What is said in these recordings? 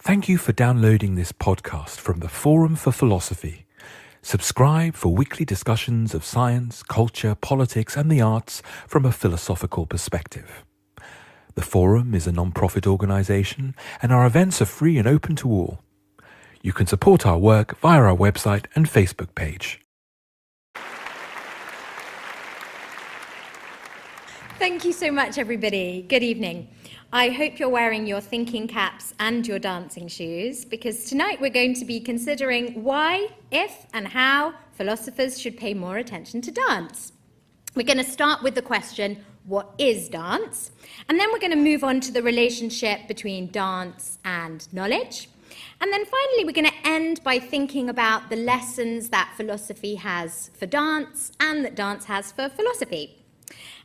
Thank you for downloading this podcast from the Forum for Philosophy. Subscribe for weekly discussions of science, culture, politics and the arts from a philosophical perspective. The Forum is a non-profit organisation and our events are free and open to all. You can support our work via our website and Facebook page. Thank you so much, everybody. Good evening. I hope you're wearing your thinking caps and your dancing shoes, because tonight we're going to be considering why, if, and how philosophers should pay more attention to dance. We're going to start with the question, what is dance? And then we're going to move on to the relationship between dance and knowledge. And then finally, we're going to end by thinking about the lessons that philosophy has for dance and that dance has for philosophy.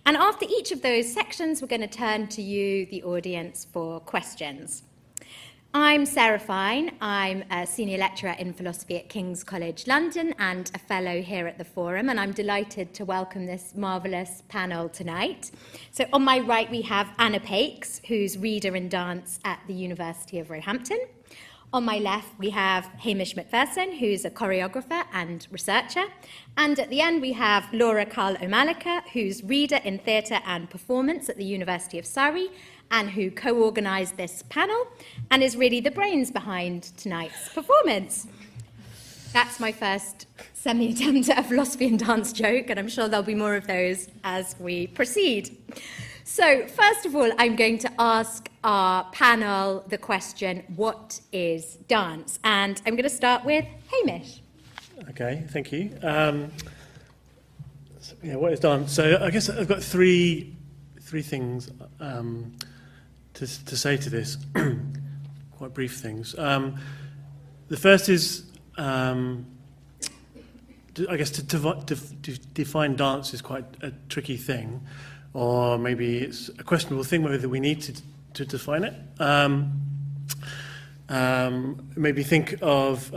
And after each of those sections, we're going to turn to you, the audience, for questions. I'm Sarah Fine. I'm a senior lecturer in philosophy at King's College London and a fellow here at the Forum, and I'm delighted to welcome this marvellous panel tonight. So on my right, we have Anna Pakes, who's reader in dance at the University of Roehampton. On my left, we have Hamish MacPherson, who's a choreographer and researcher. And at the end, we have Laura Cull Maoilearca, who's reader in theatre and performance at the University of Surrey, and who co-organised this panel, and is really the brains behind tonight's performance. That's my first semi-attempt at a philosophy and dance joke, and I'm sure there'll be more of those as we proceed. So, first of all, I'm going to ask our panel the question, what is dance? And I'm going to start with Hamish. Okay, thank you. What is dance? So I guess I've got three things to say to this, quite brief things. The first is, I guess, to define dance is quite a tricky thing. Or maybe it's a questionable thing whether we need to define it. Maybe think of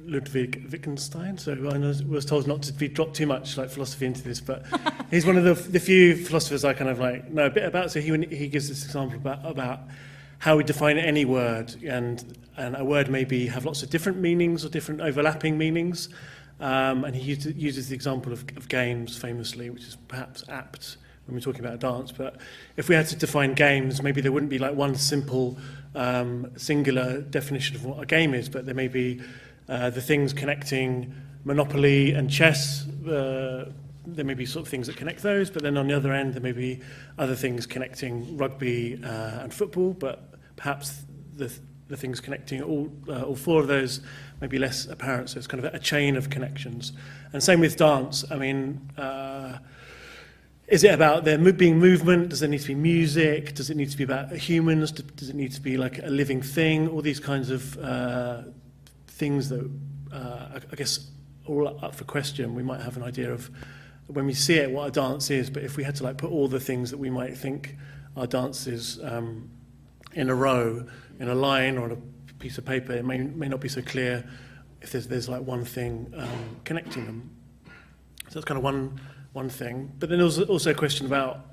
Ludwig Wittgenstein. So I was told not to be dropped too much like philosophy into this, but he's one of the few philosophers I kind of like know a bit about. So he gives this example about how we define any word, and a word maybe have lots of different meanings or different overlapping meanings. And he uses the example of games famously, which is perhaps apt when we're talking about dance. But if we had to define games, maybe there wouldn't be like one simple singular definition of what a game is, but there may be the things connecting Monopoly and chess. There may be sort of things that connect those, but then on the other end there may be other things connecting rugby and football, but perhaps the things connecting all four of those may be less apparent, so it's kind of a chain of connections. And same with dance. I mean, is it about there being movement? Does there need to be music? Does it need to be about humans? Does it need to be like a living thing? All these kinds of things that I guess all up for question. We might have an idea of when we see it what a dance is, but if we had to like put all the things that we might think our dance is in a row, in a line or on a piece of paper, it may not be so clear if there's like one thing connecting them. So that's kind of one thing. But then there's also a question about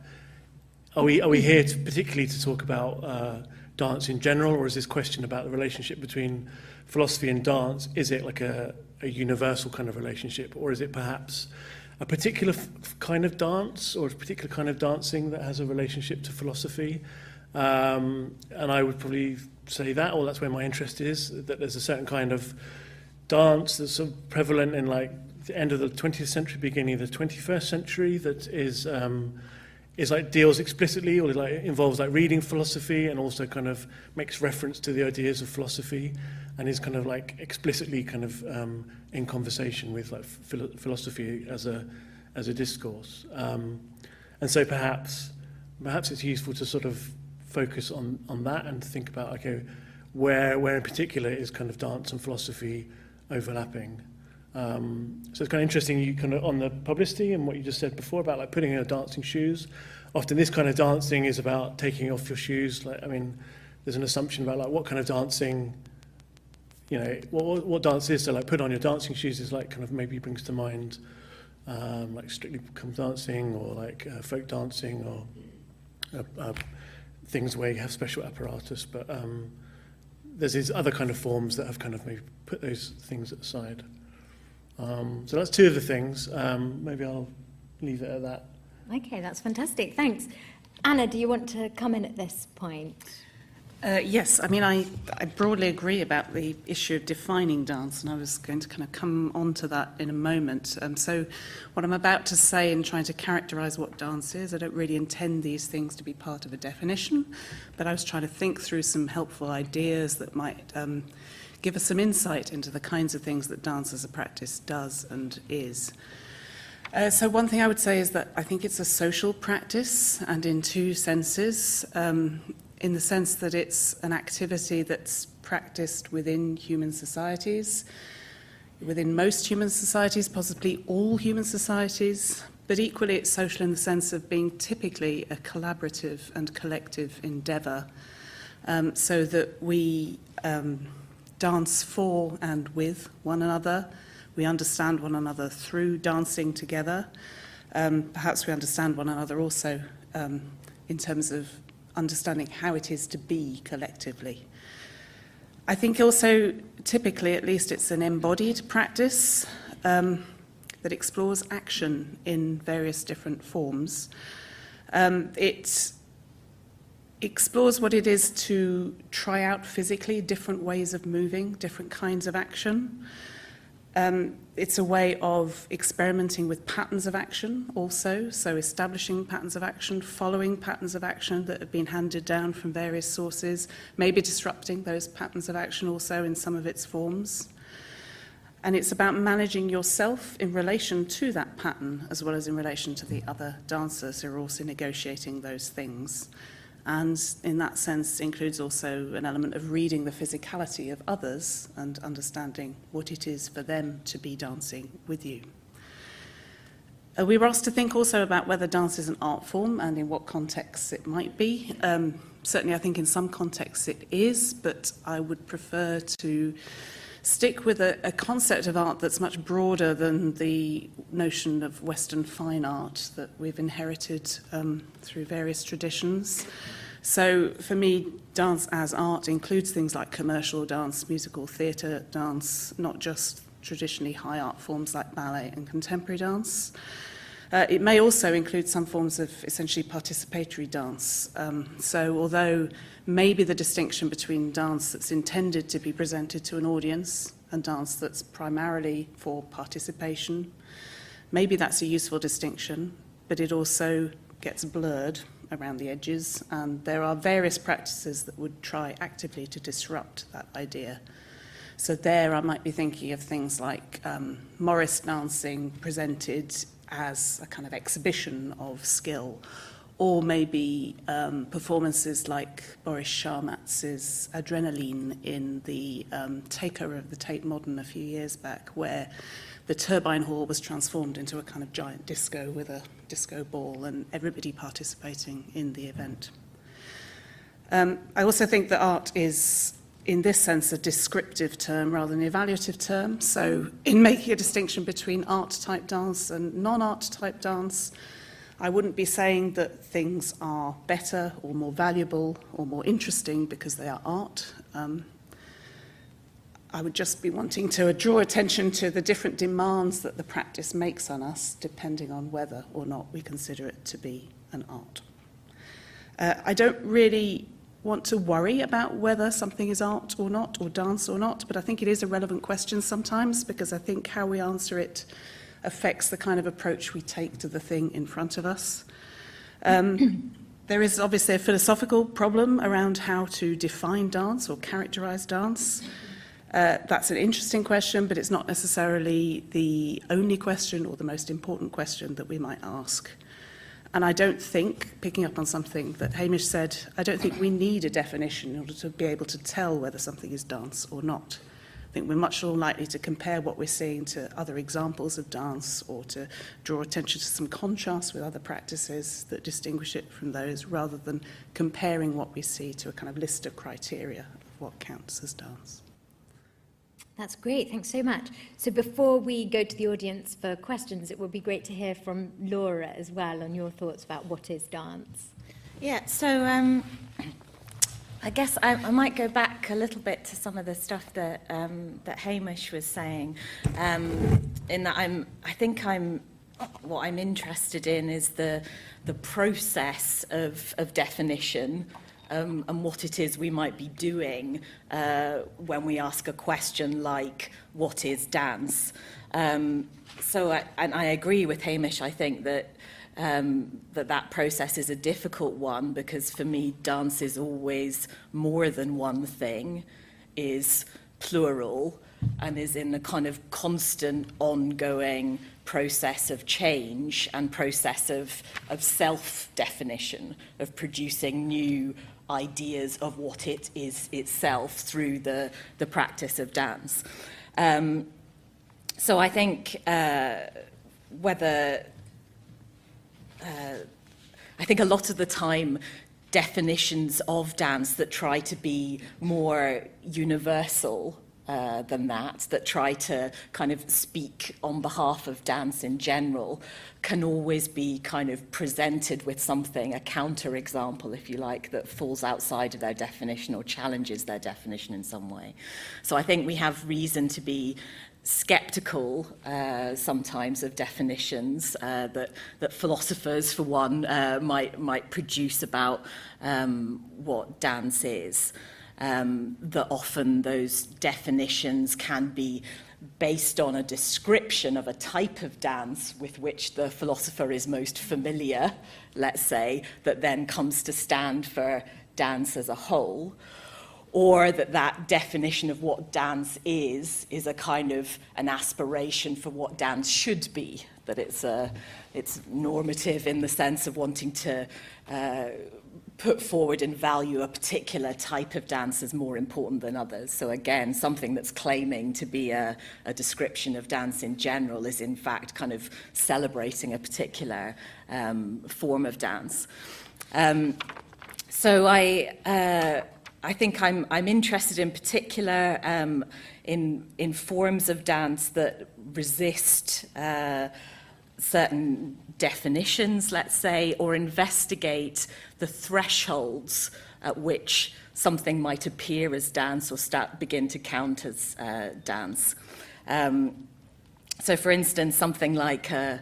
are we here particularly to talk about dance in general, or is this question about the relationship between philosophy and dance? Is it like a universal kind of relationship, or is it perhaps a particular kind of dance or a particular kind of dancing that has a relationship to philosophy? And I would probably say that, or that's where my interest is, that there's a certain kind of dance that's sort of prevalent in like the end of the 20th century, beginning of the 21st century, that is like deals explicitly or like involves like reading philosophy and also kind of makes reference to the ideas of philosophy and is kind of like explicitly kind of in conversation with like philosophy as a discourse. And so perhaps it's useful to sort of focus on that and think about, okay, where in particular is kind of dance and philosophy overlapping. So it's kind of interesting, you kind of on the publicity and what you just said before about like putting on dancing shoes. Often this kind of dancing is about taking off your shoes. Like, I mean, there's an assumption about like what kind of dancing, you know, what dance is. So like put on your dancing shoes is like kind of maybe brings to mind like Strictly Come Dancing or like folk dancing or things where you have special apparatus, but there's these other kind of forms that have kind of maybe put those things aside. So that's two of the things. Maybe I'll leave it at that. Okay, that's fantastic. Thanks. Anna, do you want to come in at this point? Yes, I mean, I broadly agree about the issue of defining dance, and I was going to kind of come on to that in a moment. So what I'm about to say in trying to characterise what dance is, I don't really intend these things to be part of a definition, but I was trying to think through some helpful ideas that might give us some insight into the kinds of things that dance as a practice does and is. So one thing I would say is that I think it's a social practice, and in two senses. In the sense that it's an activity that's practiced within human societies, within most human societies, possibly all human societies, but equally it's social in the sense of being typically a collaborative and collective endeavour, so that we dance for and with one another. We understand one another through dancing together. Perhaps we understand one another also in terms of understanding how it is to be collectively. I think also, typically at least, it's an embodied practice that explores action in various different forms. It explores what it is to try out physically different ways of moving, different kinds of action. It's a way of experimenting with patterns of action also, so establishing patterns of action, following patterns of action that have been handed down from various sources, maybe disrupting those patterns of action also in some of its forms. And it's about managing yourself in relation to that pattern as well as in relation to the other dancers who are also negotiating those things. And in that sense includes also an element of reading the physicality of others and understanding what it is for them to be dancing with you. We were asked to think also about whether dance is an art form and in what contexts it might be. Certainly I think in some contexts it is, but I would prefer to stick with a concept of art that's much broader than the notion of Western fine art that we've inherited through various traditions. So for me, dance as art includes things like commercial dance, musical theatre dance, not just traditionally high art forms like ballet and contemporary dance. It may also include some forms of essentially participatory dance. So although maybe the distinction between dance that's intended to be presented to an audience and dance that's primarily for participation, maybe that's a useful distinction, but it also gets blurred around the edges, and there are various practices that would try actively to disrupt that idea. So there I might be thinking of things like Morris dancing presented as a kind of exhibition of skill, or maybe performances like Boris Sharmatz's Adrenaline in the takeover of the Tate Modern a few years back, where the turbine hall was transformed into a kind of giant disco with a disco ball and everybody participating in the event. I also think that art is, in this sense, a descriptive term rather than an evaluative term. So in making a distinction between art-type dance and non-art-type dance, I wouldn't be saying that things are better or more valuable or more interesting because they are art. I would just be wanting to draw attention to the different demands that the practice makes on us, depending on whether or not we consider it to be an art. I don't really want to worry about whether something is art or not, or dance or not, but I think it is a relevant question sometimes, because I think how we answer it affects the kind of approach we take to the thing in front of us. There is obviously a philosophical problem around how to define dance or characterize dance. That's an interesting question, but it's not necessarily the only question or the most important question that we might ask. And I don't think, picking up on something that Hamish said, I don't think we need a definition in order to be able to tell whether something is dance or not. I think we're much more likely to compare what we're seeing to other examples of dance, or to draw attention to some contrasts with other practices that distinguish it from those, rather than comparing what we see to a kind of list of criteria of what counts as dance. That's great, thanks so much. So before we go to the audience for questions, it would be great to hear from Laura as well on your thoughts about what is dance. Yeah, so I guess I might go back a little bit to some of the stuff that that Hamish was saying. In that what I'm interested in is the process of definition, and what it is we might be doing when we ask a question like, what is dance? So I agree with Hamish. I think that that process is a difficult one, because for me dance is always more than one thing, is plural, and is in a kind of constant ongoing process of change and process of self-definition, of producing new ideas of what it is itself through the practice of dance. So I think I think a lot of the time definitions of dance that try to be more universal than that try to kind of speak on behalf of dance in general, can always be kind of presented with something, a counter-example, if you like, that falls outside of their definition or challenges their definition in some way. So I think we have reason to be skeptical sometimes of definitions that philosophers, for one, might produce about what dance is. That often those definitions can be based on a description of a type of dance with which the philosopher is most familiar, let's say, that then comes to stand for dance as a whole, or that definition of what dance is a kind of an aspiration for what dance should be, that it's normative in the sense of wanting to put forward and value a particular type of dance as more important than others. So again, something that's claiming to be a description of dance in general is in fact kind of celebrating a particular form of dance. So I think I'm interested in particular in forms of dance that resist certain definitions, let's say, or investigate the thresholds at which something might appear as dance or begin to count as dance. So, for instance, something like a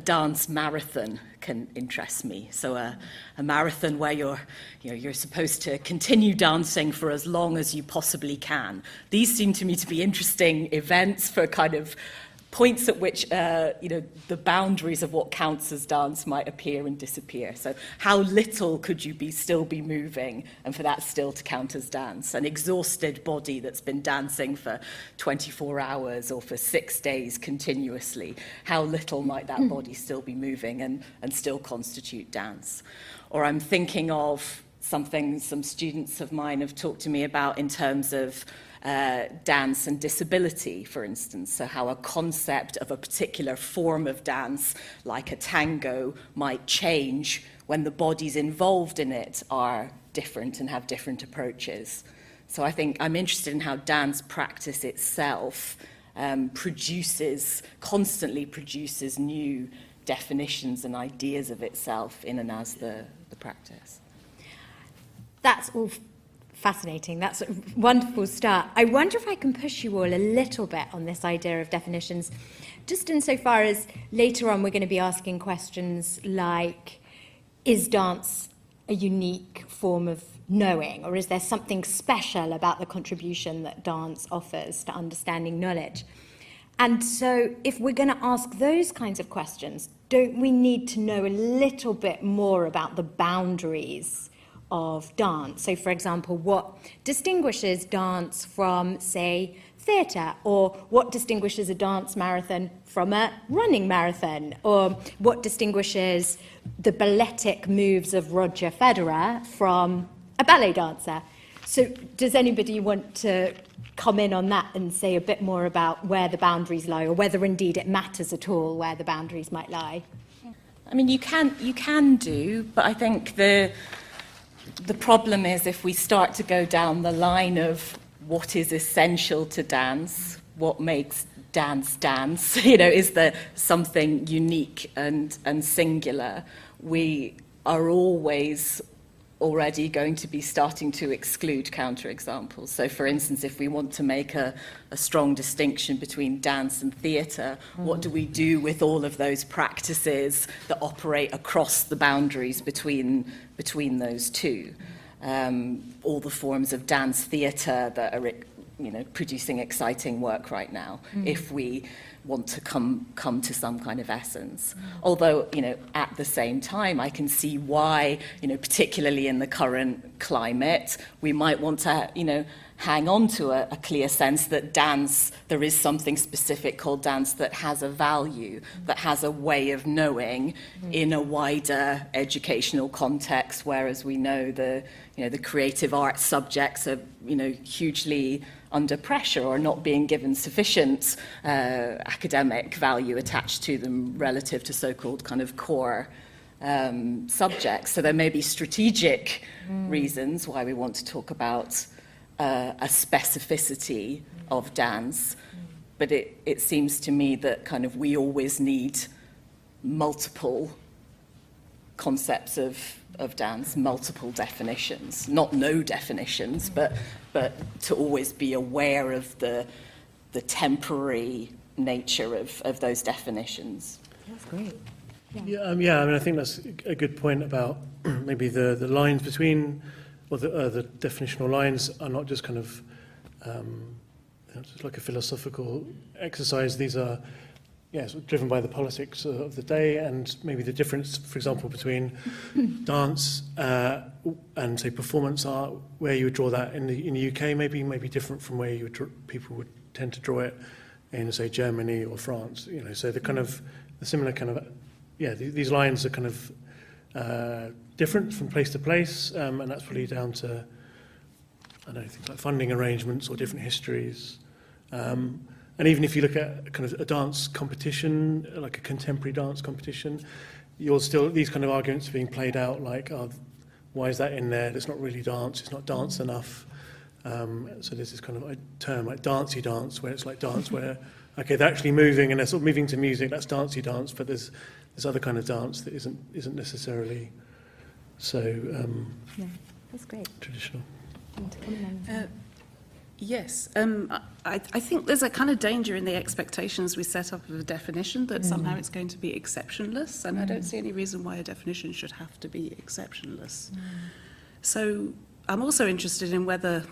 dance marathon can interest me. So a marathon where you're supposed to continue dancing for as long as you possibly can. These seem to me to be interesting events for kind of points at which the boundaries of what counts as dance might appear and disappear. So how little could you still be moving and for that still to count as dance? An exhausted body that's been dancing for 24 hours or for 6 days continuously, how little might that body still be moving and still constitute dance? Or I'm thinking of something some students of mine have talked to me about in terms of dance and disability, for instance. So how a concept of a particular form of dance, like a tango, might change when the bodies involved in it are different and have different approaches. So I think I'm interested in how dance practice itself constantly produces new definitions and ideas of itself in and as the practice. That's all fascinating. That's a wonderful start. I wonder if I can push you all a little bit on this idea of definitions, just insofar as later on we're going to be asking questions like, is dance a unique form of knowing, or is there something special about the contribution that dance offers to understanding knowledge? And so if we're going to ask those kinds of questions, don't we need to know a little bit more about the boundaries of dance? So, for example, what distinguishes dance from, say, theatre, or what distinguishes a dance marathon from a running marathon, or what distinguishes the balletic moves of Roger Federer from a ballet dancer? So does anybody want to come in on that and say a bit more about where the boundaries lie, or whether indeed it matters at all where the boundaries might lie? I mean, you can do, but I think the problem is if we start to go down the line of what is essential to dance, what makes dance dance, is there something unique and singular, we are always already going to be starting to exclude counterexamples. So, for instance, if we want to make a strong distinction between dance and theatre, what do we do with all of those practices that operate across the boundaries between those two? All the forms of dance theatre that are, producing exciting work right now, if we want to come to some kind of essence. Although, at the same time, I can see why, particularly in the current climate, we might want to, hang on to a clear sense that dance, there is something specific called dance that has a value, that has a way of knowing in a wider educational context, whereas we know the creative arts subjects are, hugely under pressure or not being given sufficient academic value attached to them relative to so-called kind of core subjects. So there may be strategic reasons why we want to talk about a specificity of dance, but it seems to me that kind of we always need multiple concepts of dance, multiple definitions, not no definitions, but to always be aware of the temporary nature of those definitions. That's great. Yeah, I think that's a good point about maybe the lines between, or the definitional lines are not just kind of just like a philosophical exercise. These are sort of driven by the politics of the day, and maybe the difference, for example, between dance and say performance art, where you would draw that in the UK, maybe different from where people would tend to draw it in, say, Germany or France. So the similar kind of these lines are kind of different from place to place, and that's probably down to things like funding arrangements or different histories. And even if you look at kind of a dance competition, like a contemporary dance competition, these kind of arguments are being played out like, why is that in there? It's not really dance, it's not dance enough. So there's this kind of a term like dancey dance, where it's like dance where, okay, they're actually moving and they're sort of moving to music, that's dancey dance, but there's this other kind of dance that isn't necessarily so that's great. traditional. Yes, I think there's a kind of danger in the expectations we set up of a definition that somehow it's going to be exceptionless, and I don't see any reason why a definition should have to be exceptionless. So I'm also interested in whether,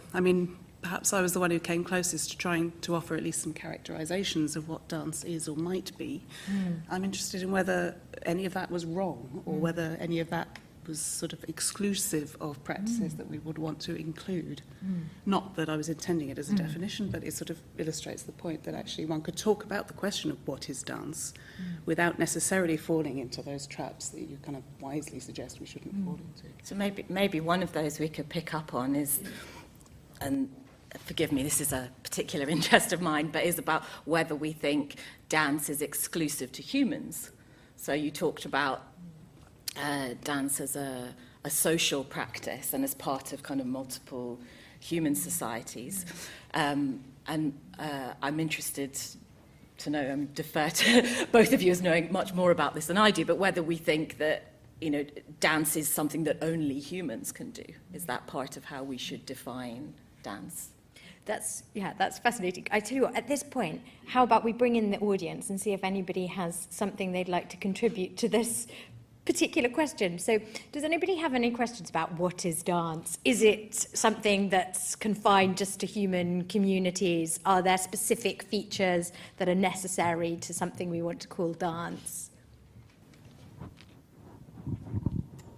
perhaps I was the one who came closest to trying to offer at least some characterizations of what dance is or might be. I'm interested in whether any of that was wrong, or whether any of that was sort of exclusive of practices that we would want to include. Not that I was intending it as a definition, but it sort of illustrates the point that actually one could talk about the question of what is dance without necessarily falling into those traps that you kind of wisely suggest we shouldn't fall into. So maybe one of those we could pick up on is, and forgive me, this is a particular interest of mine, but is about whether we think dance is exclusive to humans. So you talked about dance as a social practice and as part of kind of multiple human societies. And I'm interested to know, defer to both of you as knowing much more about this than I do, but whether we think that, dance is something that only humans can do. Is that part of how we should define dance? That's fascinating. I tell you what, at this point, how about we bring in the audience and see if anybody has something they'd like to contribute to this particular question. So does anybody have any questions about what is dance? Is it something that's confined just to human communities? Are there specific features that are necessary to something we want to call dance?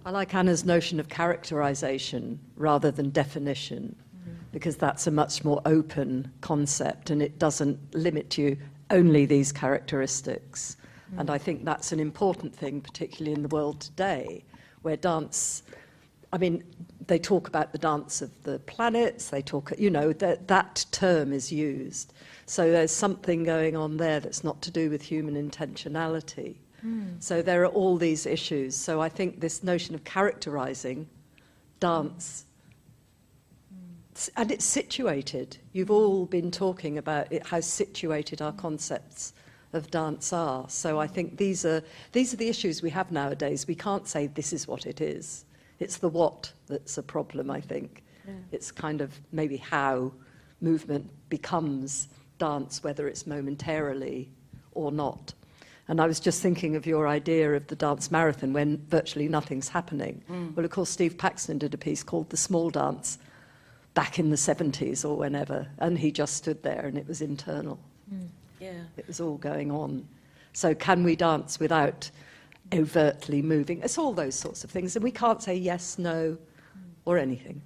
I like Anna's notion of characterization rather than definition, because that's a much more open concept and it doesn't limit you only these characteristics. And I think that's an important thing, particularly in the world today, where dance, they talk about the dance of the planets, they talk, that term is used. So there's something going on there that's not to do with human intentionality. So there are all these issues. So I think this notion of characterizing dance, and it's situated. You've all been talking about it, how situated our concepts of dance are. So I think these are the issues we have nowadays. We can't say this is what it is. It's the what that's a problem, I think. Yeah. It's kind of maybe how movement becomes dance, whether it's momentarily or not. And I was just thinking of your idea of the dance marathon when virtually nothing's happening. Well, of course, Steve Paxton did a piece called The Small Dance back in the 70s or whenever, and he just stood there and it was internal. Yeah. It was all going on. So can we dance without overtly moving? It's all those sorts of things, and we can't say yes, no, or anything.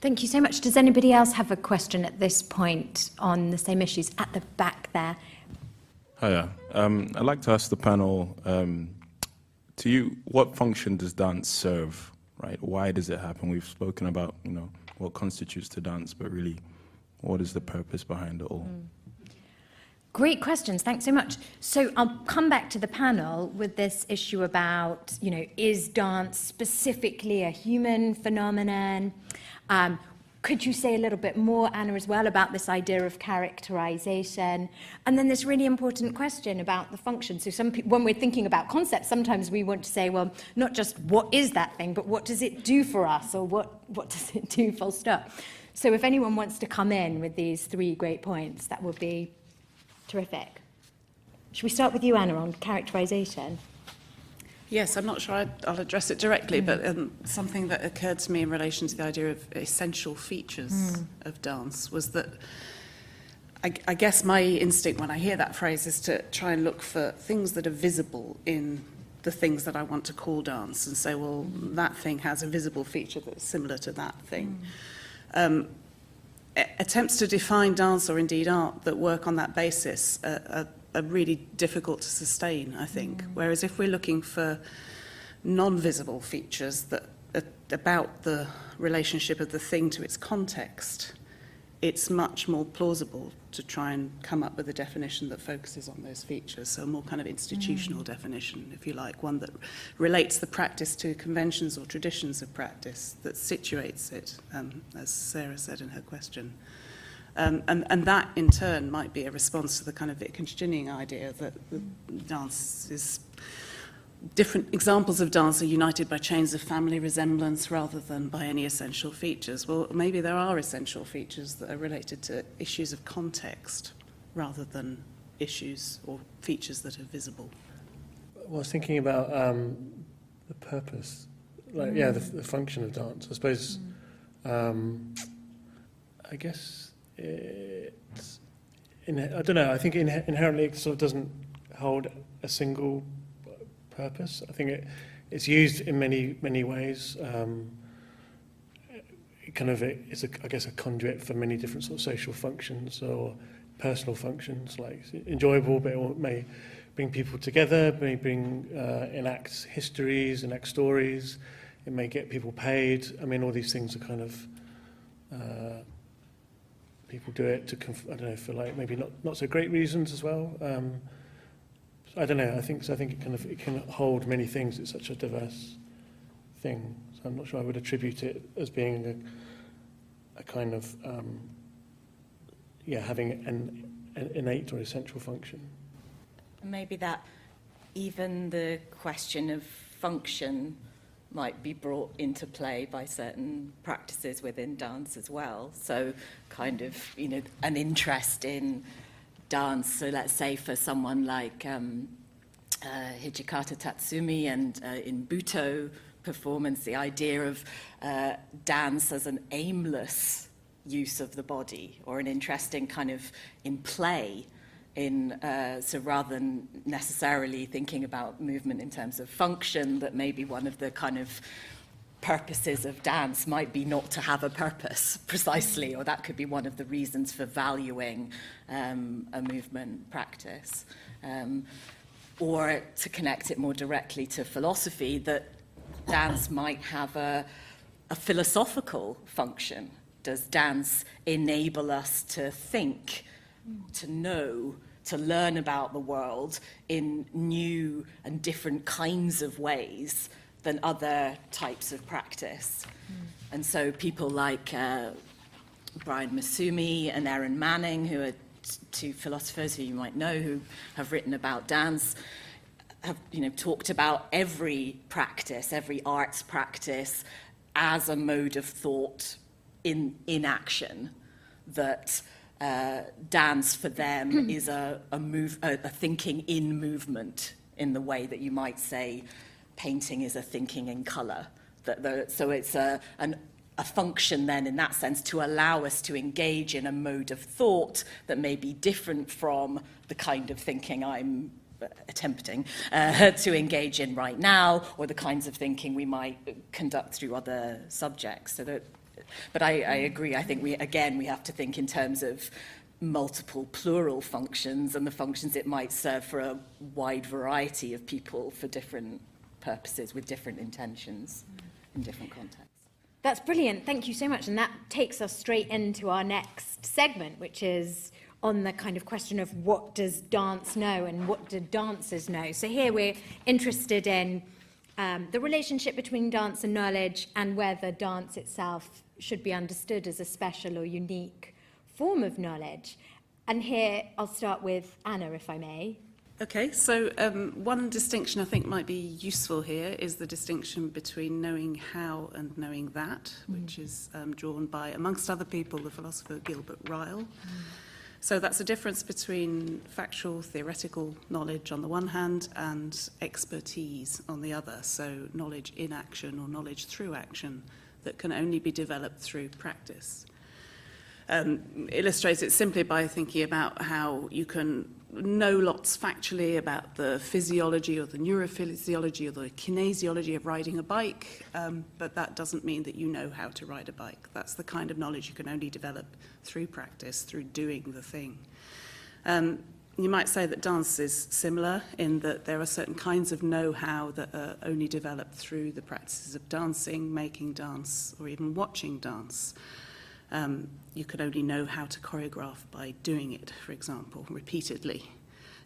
Thank you so much. Does anybody else have a question at this point on the same issues? At the back there. Hiya. I'd like to ask the panel, to you, what function does dance serve, right? Why does it happen? We've spoken about, what constitutes to dance, but really, what is the purpose behind it all? Great questions. Thanks so much. So I'll come back to the panel with this issue about, is dance specifically a human phenomenon? Could you say a little bit more, Anna, as well, about this idea of characterization? And then this really important question about the function. So when we're thinking about concepts, sometimes we want to say, well, not just what is that thing, but what does it do for us, or what does it do, full stop? So if anyone wants to come in with these 3 great points, that would be terrific. Should we start with you, Anna, on characterization? Yes, I'm not sure I'll address it directly, but something that occurred to me in relation to the idea of essential features of dance was that I guess my instinct when I hear that phrase is to try and look for things that are visible in the things that I want to call dance and say, well, that thing has a visible feature that's similar to that thing. Attempts to define dance or indeed art that work on that basis are really difficult to sustain, I think. Whereas if we're looking for non-visible features that about the relationship of the thing to its context, it's much more plausible to try and come up with a definition that focuses on those features, so a more kind of institutional definition, if you like, one that relates the practice to conventions or traditions of practice, that situates it, as Sarah said in her question. And that, in turn, might be a response to the kind of Wittgensteinian idea that dance is... Different examples of dance are united by chains of family resemblance rather than by any essential features. Well, maybe there are essential features that are related to issues of context rather than issues or features that are visible. Well, I was thinking about the purpose, the function of dance. I suppose, I guess it's, I don't know, I think inherently it sort of doesn't hold a single purpose. I think it's used in many ways. It's I guess a conduit for many different sort of social functions or personal functions, like enjoyable, but it may bring people together, may enact histories, enact stories. It may get people paid. I mean, all these things are kind of people do it to for like maybe not so great reasons as well. I don't know. I think it can hold many things. It's such a diverse thing. So I'm not sure I would attribute it as being a kind of having an innate or essential function. Maybe that even the question of function might be brought into play by certain practices within dance as well. So kind of, an interest in dance. So let's say for someone like Hijikata Tatsumi and in Buto performance, the idea of dance as an aimless use of the body, or an interest in kind of in play, so rather than necessarily thinking about movement in terms of function, that maybe one of the kind of purposes of dance might be not to have a purpose precisely, or that could be one of the reasons for valuing a movement practice. Or to connect it more directly to philosophy, that dance might have a philosophical function. Does dance enable us to think, to know, to learn about the world in new and different kinds of ways than other types of practice? And so people like Brian Masumi and Erin Manning, who are two philosophers who you might know, who have written about dance, have talked about every practice, every arts practice as a mode of thought in action, that dance for them is a thinking in movement, in the way that you might say painting is a thinking in colour. So it's a function then, in that sense, to allow us to engage in a mode of thought that may be different from the kind of thinking I'm attempting to engage in right now, or the kinds of thinking we might conduct through other subjects. But I agree. I think we have to think in terms of multiple plural functions and the functions it might serve for a wide variety of people for different purposes with different intentions in different contexts. That's brilliant. Thank you so much. And that takes us straight into our next segment, which is on the kind of question of what does dance know and what do dancers know. So here we're interested in the relationship between dance and knowledge, and whether dance itself should be understood as a special or unique form of knowledge. And here I'll start with Anna, if I may. Okay, so one distinction I think might be useful here is the distinction between knowing how and knowing that, which is drawn by, amongst other people, the philosopher Gilbert Ryle. So that's a difference between factual, theoretical knowledge on the one hand and expertise on the other. So knowledge in action or knowledge through action that can only be developed through practice. Illustrates it simply by thinking about how you can know lots factually about the physiology or the neurophysiology or the kinesiology of riding a bike, but that doesn't mean that you know how to ride a bike. That's the kind of knowledge you can only develop through practice, through doing the thing. You might say that dance is similar in that there are certain kinds of know-how that are only developed through the practices of dancing, making dance, or even watching dance. You can only know how to choreograph by doing it, for example, repeatedly.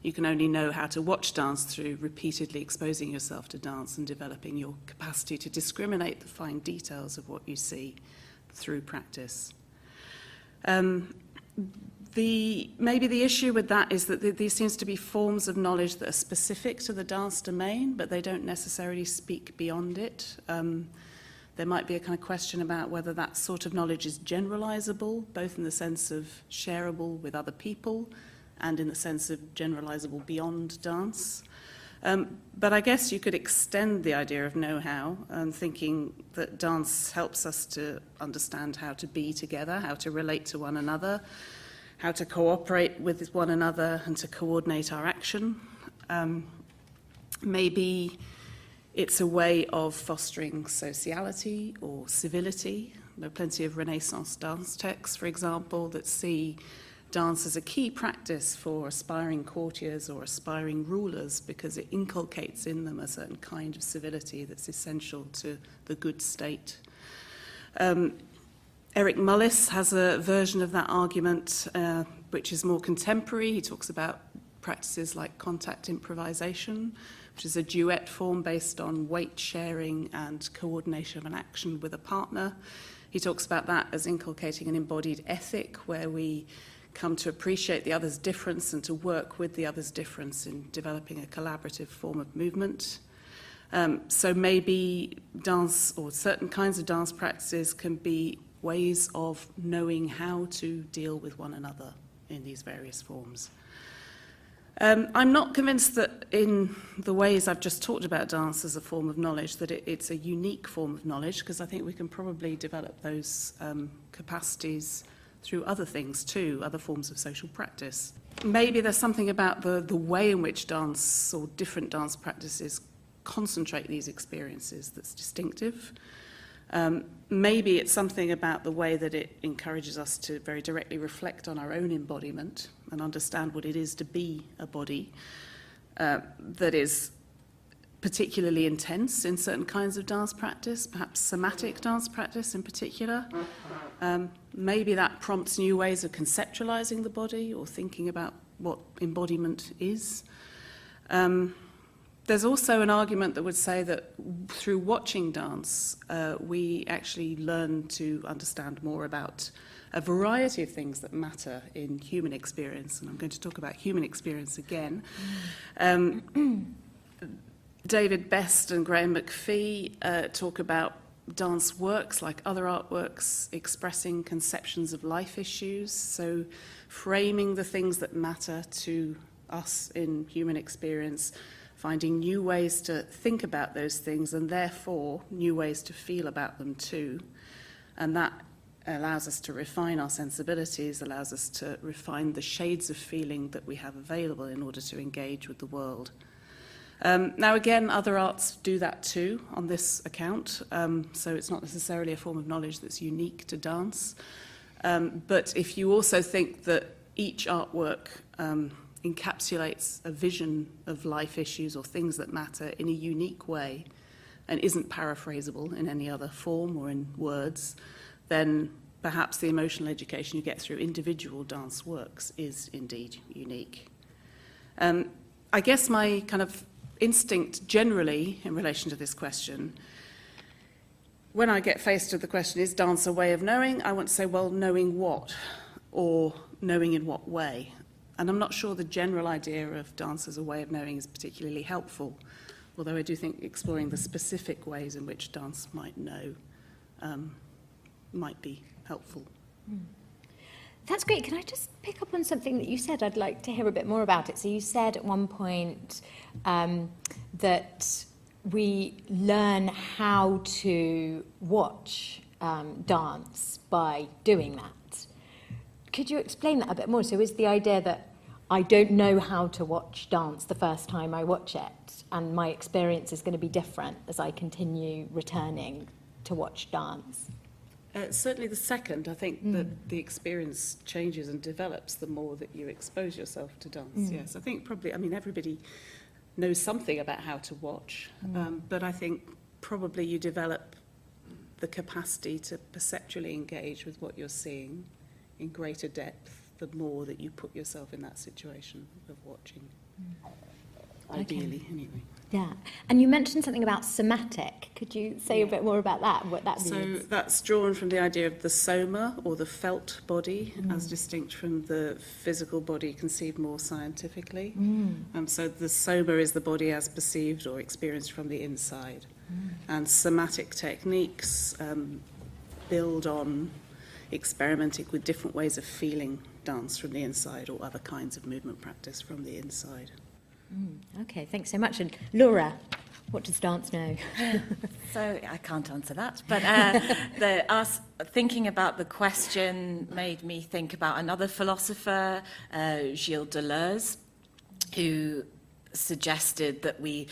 You can only know how to watch dance through repeatedly exposing yourself to dance and developing your capacity to discriminate the fine details of what you see through practice. Maybe the issue with that is that these seems to be forms of knowledge that are specific to the dance domain, but they don't necessarily speak beyond it. There might be a kind of question about whether that sort of knowledge is generalizable, both in the sense of shareable with other people and in the sense of generalizable beyond dance. But I guess you could extend the idea of know-how and thinking that dance helps us to understand how to be together, how to relate to one another, how to cooperate with one another and to coordinate our action. Maybe it's a way of fostering sociality or civility. There are plenty of Renaissance dance texts, for example, that see dance as a key practice for aspiring courtiers or aspiring rulers because it inculcates in them a certain kind of civility that's essential to the good state. Eric Mullis has a version of that argument which is more contemporary. He talks about practices like contact improvisation, which is a duet form based on weight sharing and coordination of an action with a partner. He talks about that as inculcating an embodied ethic where we come to appreciate the other's difference and to work with the other's difference in developing a collaborative form of movement. So maybe dance or certain kinds of dance practices can be ways of knowing how to deal with one another in these various forms. I'm not convinced that in the ways I've just talked about dance as a form of knowledge, that it's a unique form of knowledge, because I think we can probably develop those capacities through other things too, other forms of social practice. Maybe there's something about the way in which dance or different dance practices concentrate these experiences that's distinctive. Maybe it's something about the way that it encourages us to very directly reflect on our own embodiment and understand what it is to be a body that is particularly intense in certain kinds of dance practice, perhaps somatic dance practice in particular. Maybe that prompts new ways of conceptualizing the body or thinking about what embodiment is. There's also an argument that would say that through watching dance, we actually learn to understand more about a variety of things that matter in human experience. And I'm going to talk about human experience again. David Best and Graham McPhee talk about dance works, like other artworks, expressing conceptions of life issues, so framing the things that matter to us in human experience, finding new ways to think about those things and therefore new ways to feel about them too. And that allows us to refine our sensibilities, allows us to refine the shades of feeling that we have available in order to engage with the world. Now again, other arts do that too on this account, so it's not necessarily a form of knowledge that's unique to dance. But if you also think that each artwork encapsulates a vision of life issues or things that matter in a unique way and isn't paraphrasable in any other form or in words, then perhaps the emotional education you get through individual dance works is indeed unique. I guess my kind of instinct generally in relation to this question, when I get faced with the question, is dance a way of knowing? I want to say, well, knowing what? Or knowing in what way? And I'm not sure the general idea of dance as a way of knowing is particularly helpful, although I do think exploring the specific ways in which dance might know might be helpful. That's great. Can I just pick up on something that you said? I'd like to hear a bit more about it. So you said at one point that we learn how to watch dance by doing that. Could you explain that a bit more? So is the idea that I don't know how to watch dance the first time I watch it, and my experience is going to be different as I continue returning to watch dance? Certainly the second. I think that the experience changes and develops the more that you expose yourself to dance. Yes, I think probably, I mean, everybody knows something about how to watch, but I think probably you develop the capacity to perceptually engage with what you're seeing in greater depth the more that you put yourself in that situation of watching. Ideally, anyway. Yeah, and you mentioned something about somatic. Could you say a bit more about that, what that means? So that's drawn from the idea of the soma, or the felt body, as distinct from the physical body conceived more scientifically. So the soma is the body as perceived or experienced from the inside. And somatic techniques build on experimenting with different ways of feeling dance from the inside, or other kinds of movement practice from the inside. Okay, thanks so much. And Laura, what does dance know? So I can't answer that, but us thinking about the question made me think about another philosopher, Gilles Deleuze, who suggested that we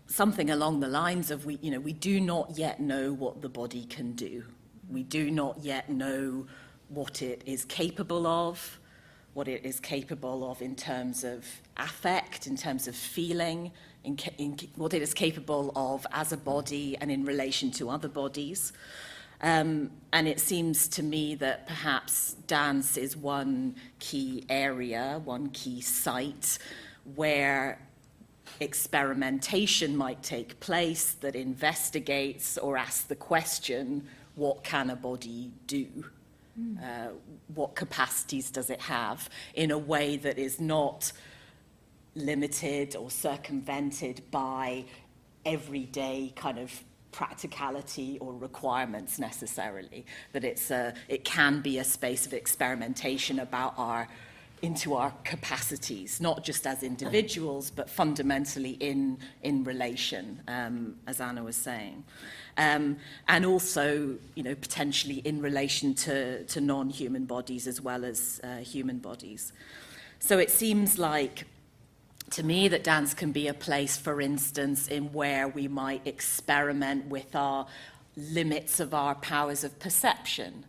something along the lines of we do not yet know what the body can do. We do not yet know what it is capable of, what it is capable of in terms of affect, in terms of feeling, what it is capable of as a body and in relation to other bodies. And it seems to me that perhaps dance is one key area, one key site where experimentation might take place that investigates or asks the question, what can a body do? What capacities does it have in a way that is not limited or circumvented by everyday kind of practicality or requirements necessarily, that it can be a space of experimentation into our capacities, not just as individuals, but fundamentally in relation, as Anna was saying. And also, potentially in relation to non-human bodies as well as human bodies. So it seems like, to me, that dance can be a place, for instance, in where we might experiment with our limits of our powers of perception,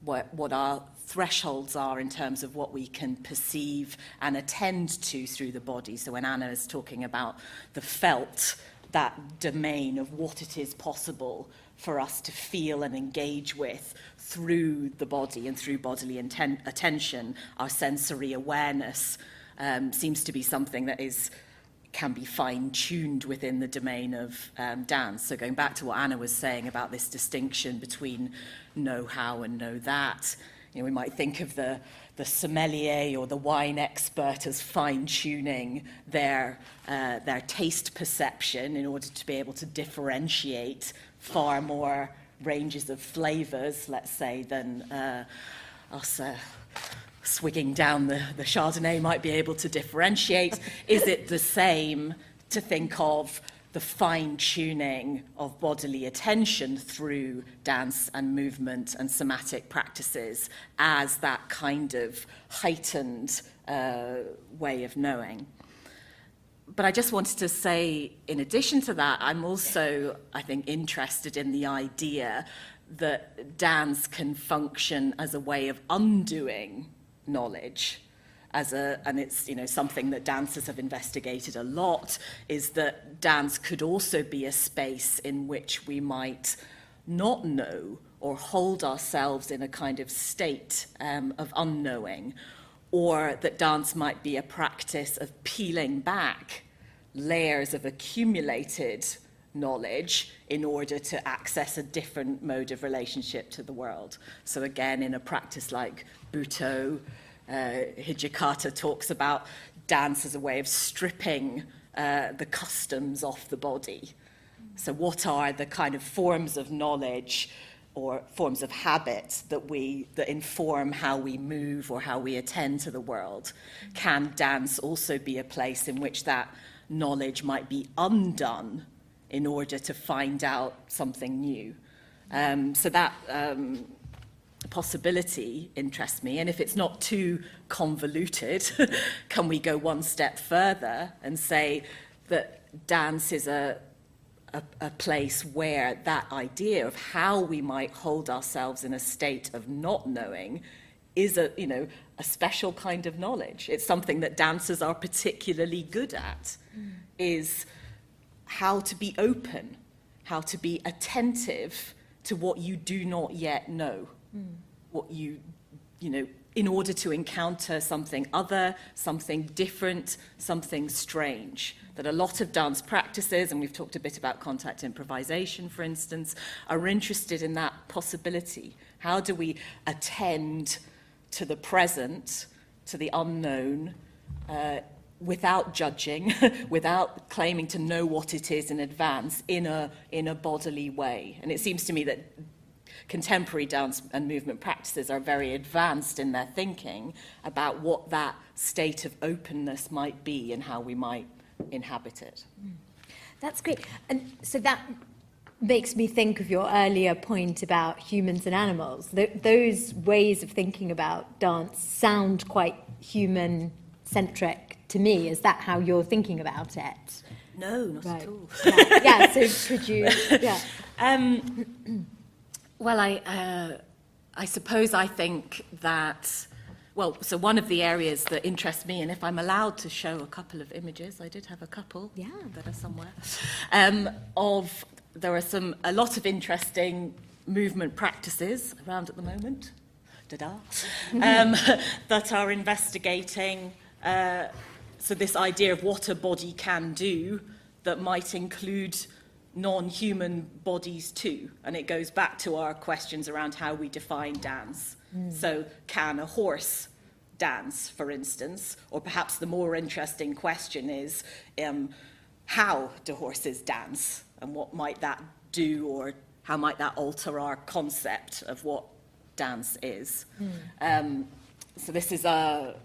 what our thresholds are in terms of what we can perceive and attend to through the body. So when Anna is talking about the felt, that domain of what it is possible for us to feel and engage with through the body and through bodily attention, our sensory awareness seems to be something that can be fine-tuned within the domain of dance. So going back to what Anna was saying about this distinction between know-how and know-that, we might think of the sommelier or the wine expert as fine-tuning their taste perception in order to be able to differentiate far more ranges of flavours, let's say, than us swigging down the Chardonnay might be able to differentiate? Is it the same to think of the fine-tuning of bodily attention through dance and movement and somatic practices as that kind of heightened way of knowing? But I just wanted to say, in addition to that, I'm also, I think, interested in the idea that dance can function as a way of undoing knowledge. And it's something that dancers have investigated a lot, is that dance could also be a space in which we might not know or hold ourselves in a kind of state of unknowing, or that dance might be a practice of peeling back layers of accumulated knowledge in order to access a different mode of relationship to the world. So again, in a practice like Buto, Hijikata talks about dance as a way of stripping the customs off the body. So what are the kind of forms of knowledge or forms of habit that inform how we move or how we attend to the world? Can dance also be a place in which that knowledge might be undone in order to find out something new? So that possibility interests me. And if it's not too convoluted, can we go one step further and say that dance is a place where that idea of how we might hold ourselves in a state of not knowing is a special kind of knowledge? It's something that dancers are particularly good at, is how to be open, how to be attentive to what you do not yet know, what you in order to encounter something other, something different, something strange. That a lot of dance practices, and we've talked a bit about contact improvisation, for instance, are interested in that possibility. How do we attend to the present, to the unknown, without judging, without claiming to know what it is in advance, in a bodily way? And it seems to me that contemporary dance and movement practices are very advanced in their thinking about what that state of openness might be and how we might inhabit it. That's great. And so that makes me think of your earlier point about humans and animals. Those ways of thinking about dance sound quite human-centric to me. Is that how you're thinking about it? No, not at all. Yeah, so could you... Yeah. Well, I suppose I think that, so one of the areas that interests me, and if I'm allowed to show a couple of images, I did have a couple that are somewhere, there are a lot of interesting movement practices around at the moment, that are investigating, so this idea of what a body can do that might include non-human bodies too. And it goes back to our questions around how we define dance. So can a horse dance, for instance? Or perhaps the more interesting question is, how do horses dance? And what might that do, or how might that alter our concept of what dance is? So this is a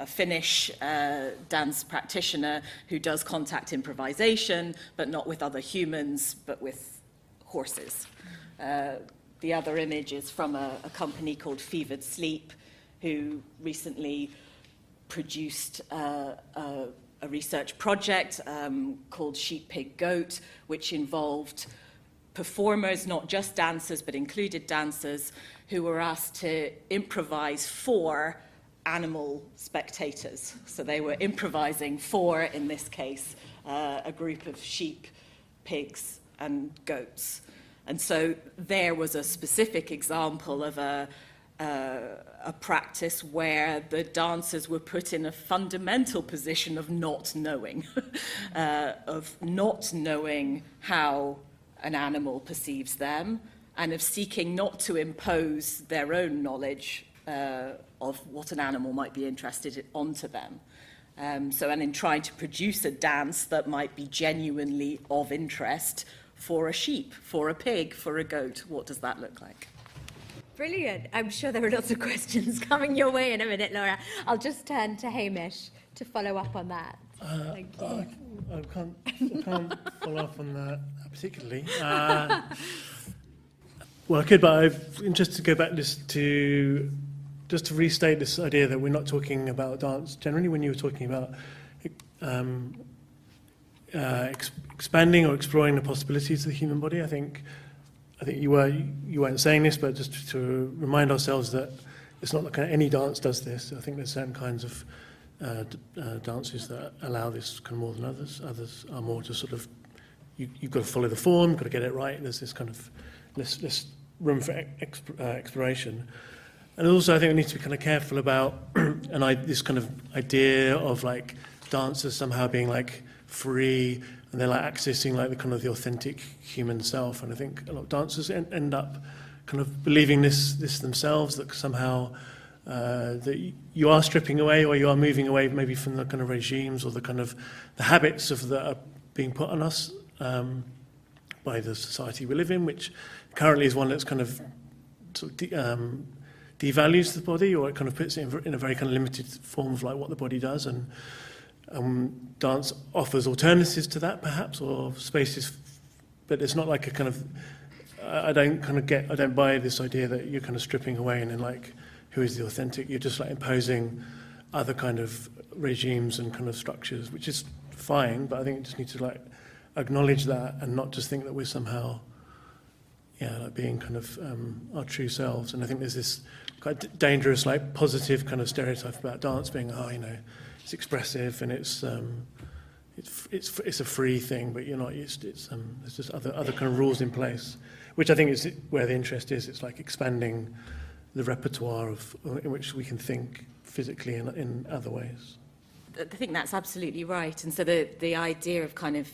Finnish dance practitioner who does contact improvisation, but not with other humans, but with horses. The other image is from a company called Fevered Sleep, who recently produced a research project called Sheep, Pig, Goat, which involved performers, not just dancers, but included dancers, who were asked to improvise for animal spectators. So they were improvising for, in this case, a group of sheep, pigs, and goats. And so there was a specific example of a practice where the dancers were put in a fundamental position of not knowing, of not knowing how an animal perceives them, and of seeking not to impose their own knowledge of what an animal might be interested in onto them. And in trying to produce a dance that might be genuinely of interest for a sheep, for a pig, for a goat? What does that look like? Brilliant. I'm sure there are lots of questions coming your way in a minute, Laura. I'll just turn to Hamish to follow up on that. Thank you. I can't follow up on that particularly. Well, I could, but I'm interested to go back just to restate this idea that we're not talking about dance generally. When you were talking about expanding or exploring the possibilities of the human body, I think you weren't saying this, but just to remind ourselves that it's not like any dance does this. I think there's certain kinds of dances that allow this kind of more than others. Others are more just sort of you've got to follow the form, you've got to get it right. There's this kind of this room for exploration. And also I think we need to be kind of careful about this kind of idea of like dancers somehow being like free and they're like accessing like the kind of the authentic human self. And I think a lot of dancers end up kind of believing this themselves, that somehow that you are stripping away or you are moving away maybe from the kind of regimes or the kind of the habits that are being put on us by the society we live in, which currently is one that's kind of sort of devalues the body, or it kind of puts it in a very kind of limited form of like what the body does. And dance offers alternatives to that, perhaps, or spaces, but it's not like a kind of. I don't buy this idea that you're kind of stripping away and then like, who is the authentic? You're just like imposing other kind of regimes and kind of structures, which is fine, but I think you just need to like acknowledge that and not just think that we're somehow, like being kind of our true selves. And I think there's this quite dangerous, like positive kind of stereotype about dance being, it's expressive and it's a free thing, but you're not used to it. There's just other kind of rules in place, which I think is where the interest is. It's like expanding the repertoire in which we can think physically in other ways. I think that's absolutely right. And so the idea of kind of,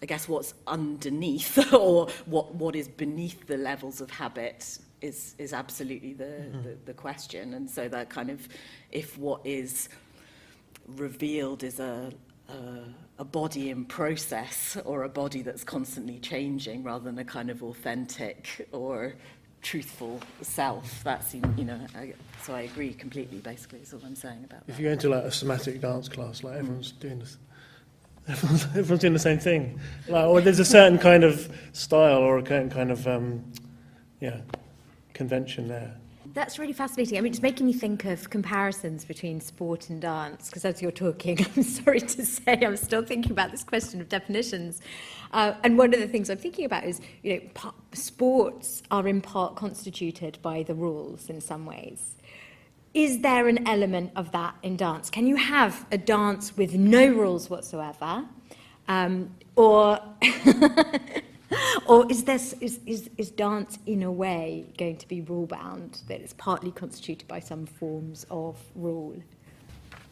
I guess, what's underneath or what is beneath the levels of habit is absolutely the question. And so that kind of, if what is revealed is a body in process or a body that's constantly changing rather than a kind of authentic or truthful self, that's, so I agree completely, basically, is all I'm saying about that. If you go into like a somatic dance class, like everyone's doing this, everyone's doing the same thing. Like, or there's a certain kind of style or a certain kind of, convention there. That's really fascinating. I mean, it's making me think of comparisons between sport and dance, because as you're talking, I'm sorry to say, I'm still thinking about this question of definitions. And one of the things I'm thinking about is, sports are in part constituted by the rules in some ways. Is there an element of that in dance? Can you have a dance with no rules whatsoever? Or is dance in a way going to be rule bound, that it's partly constituted by some forms of rule?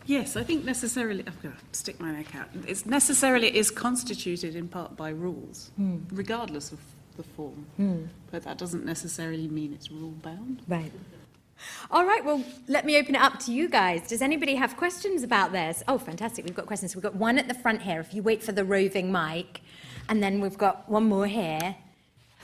Yes, I think necessarily, I'm going to stick my neck out, it is constituted in part by rules, regardless of the form. But that doesn't necessarily mean it's rule bound. Right. All right, well, let me open it up to you guys. Does anybody have questions about this? Oh, fantastic, we've got questions. We've got one at the front here, if you wait for the roving mic. And then we've got one more here.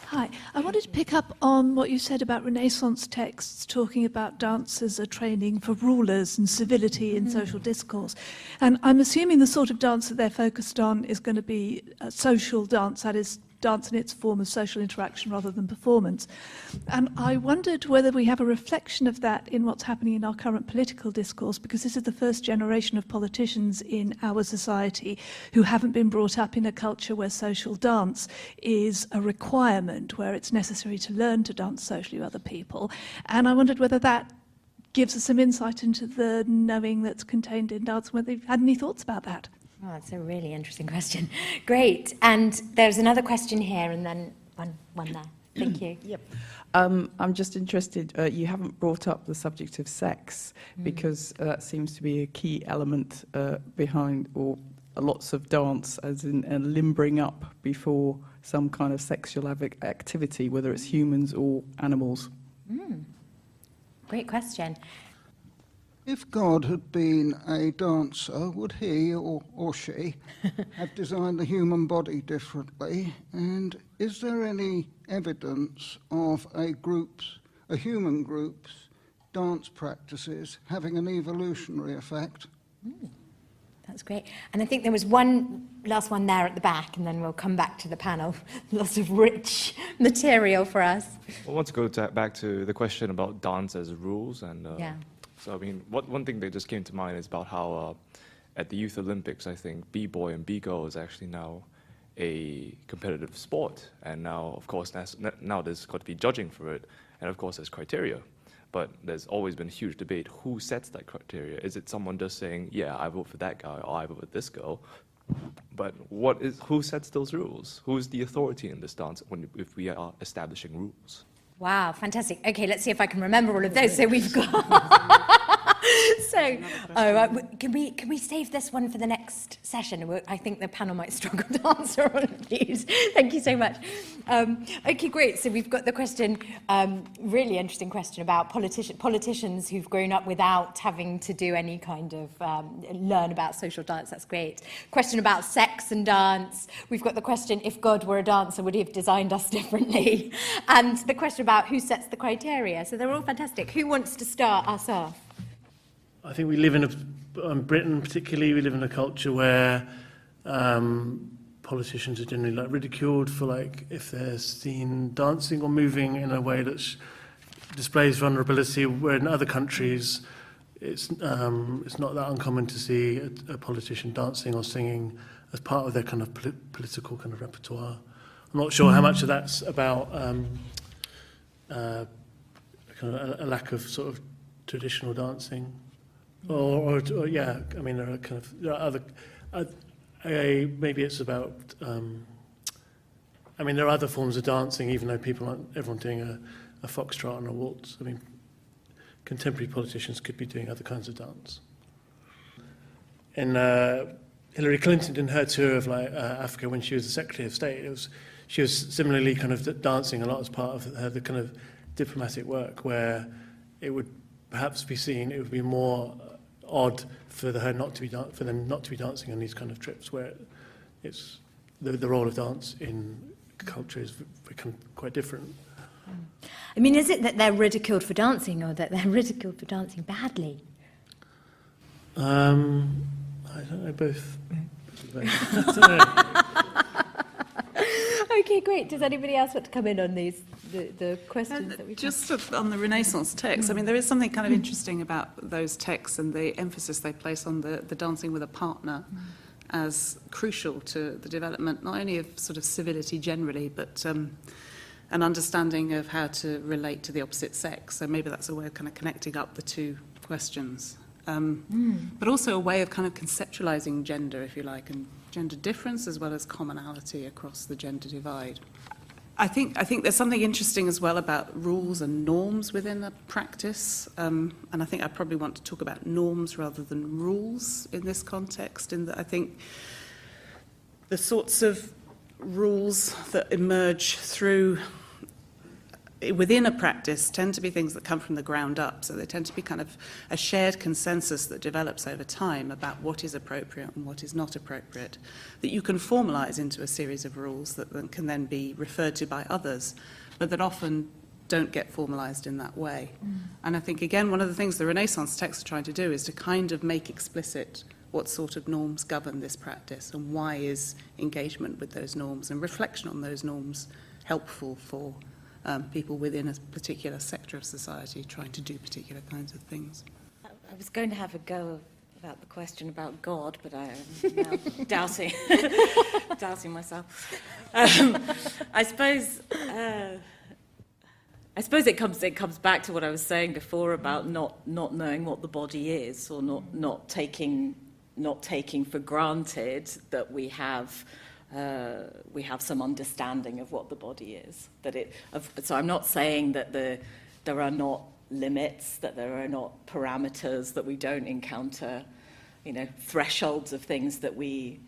Hi, I wanted to pick up on what you said about Renaissance texts talking about dance as a training for rulers and civility in social discourse. And I'm assuming the sort of dance that they're focused on is going to be a social dance, that is, dance in its form of social interaction rather than performance. And I wondered whether we have a reflection of that in what's happening in our current political discourse, because this is the first generation of politicians in our society who haven't been brought up in a culture where social dance is a requirement, where it's necessary to learn to dance socially with other people. And I wondered whether that gives us some insight into the knowing that's contained in dance, whether you've had any thoughts about that. Oh, that's a really interesting question. Great. And there's another question here, and then one there. Thank you. Yep. I'm just interested, you haven't brought up the subject of sex, because that seems to be a key element behind or lots of dance, as in limbering up before some kind of sexual activity, whether it's humans or animals. Great question. If God had been a dancer, would he or she have designed the human body differently? And is there any evidence of a human group's dance practices having an evolutionary effect? That's great. And I think there was one last one there at the back, and then we'll come back to the panel. Lots of rich material for us. I want to go back to the question about dance as rules. And Yeah. so, I mean, one thing that just came to mind is about how at the Youth Olympics, I think B-boy and B-girl is actually now a competitive sport. And now, of course, now there's got to be judging for it. And of course, there's criteria. But there's always been a huge debate. Who sets that criteria? Is it someone just saying, yeah, I vote for that guy, or I vote for this girl? But who sets those rules? Who's the authority in this dance if we are establishing rules? Wow, fantastic. Okay, let's see if I can remember all of those. So we've got... Can we save this one for the next session? I think the panel might struggle to answer all of these. Thank you so much. Okay, great. So we've got the question, really interesting question about politicians who've grown up without having to do any kind of learn about social dance. That's great. Question about sex and dance. We've got the question, if God were a dancer, would he have designed us differently? And the question about who sets the criteria. So they're all fantastic. Who wants to start us off? I think we live in Britain particularly, we live in a culture where politicians are generally ridiculed for if they're seen dancing or moving in a way that displays vulnerability, where in other countries it's not that uncommon to see a politician dancing or singing as part of their kind of political kind of repertoire. I'm not sure how much of that's about kind of a lack of sort of traditional dancing. Or yeah, I mean, there are other, maybe it's about, I mean, there are other forms of dancing, even though everyone doing a foxtrot and a waltz. I mean, contemporary politicians could be doing other kinds of dance. And Hillary Clinton, in her tour of Africa when she was the Secretary of State, she was similarly kind of dancing a lot as part of the kind of diplomatic work, where it would perhaps be seen, it would be more odd for them not to be dancing on these kind of trips, where it's the role of dance in culture is become quite different. I mean, is it that they're ridiculed for dancing, or that they're ridiculed for dancing badly? I don't know, both. I don't know. Okay, great. Does anybody else want to come in on these, the questions that we've Just on the Renaissance texts, I mean, there is something kind of interesting about those texts and the emphasis they place on the dancing with a partner as crucial to the development, not only of sort of civility generally, but an understanding of how to relate to the opposite sex. So maybe that's a way of kind of connecting up the two questions. But also a way of kind of conceptualizing gender, if you like, and gender difference as well as commonality across the gender divide. I think there's something interesting as well about rules and norms within a practice, and I think I probably want to talk about norms rather than rules in this context, in that I think the sorts of rules that emerge within a practice tend to be things that come from the ground up. So they tend to be kind of a shared consensus that develops over time about what is appropriate and what is not appropriate, that you can formalize into a series of rules that can then be referred to by others, but that often don't get formalized in that way. And I think, again, one of the things the Renaissance texts are trying to do is to kind of make explicit what sort of norms govern this practice, and why is engagement with those norms and reflection on those norms helpful for people within a particular sector of society trying to do particular kinds of things. I was going to have a go about the question about God, but I am now doubting myself. I suppose it comes back to what I was saying before about not knowing what the body is, or not taking for granted that we have some understanding of what the body is. So I'm not saying that there are not limits, that there are not parameters, that we don't encounter, thresholds of things that we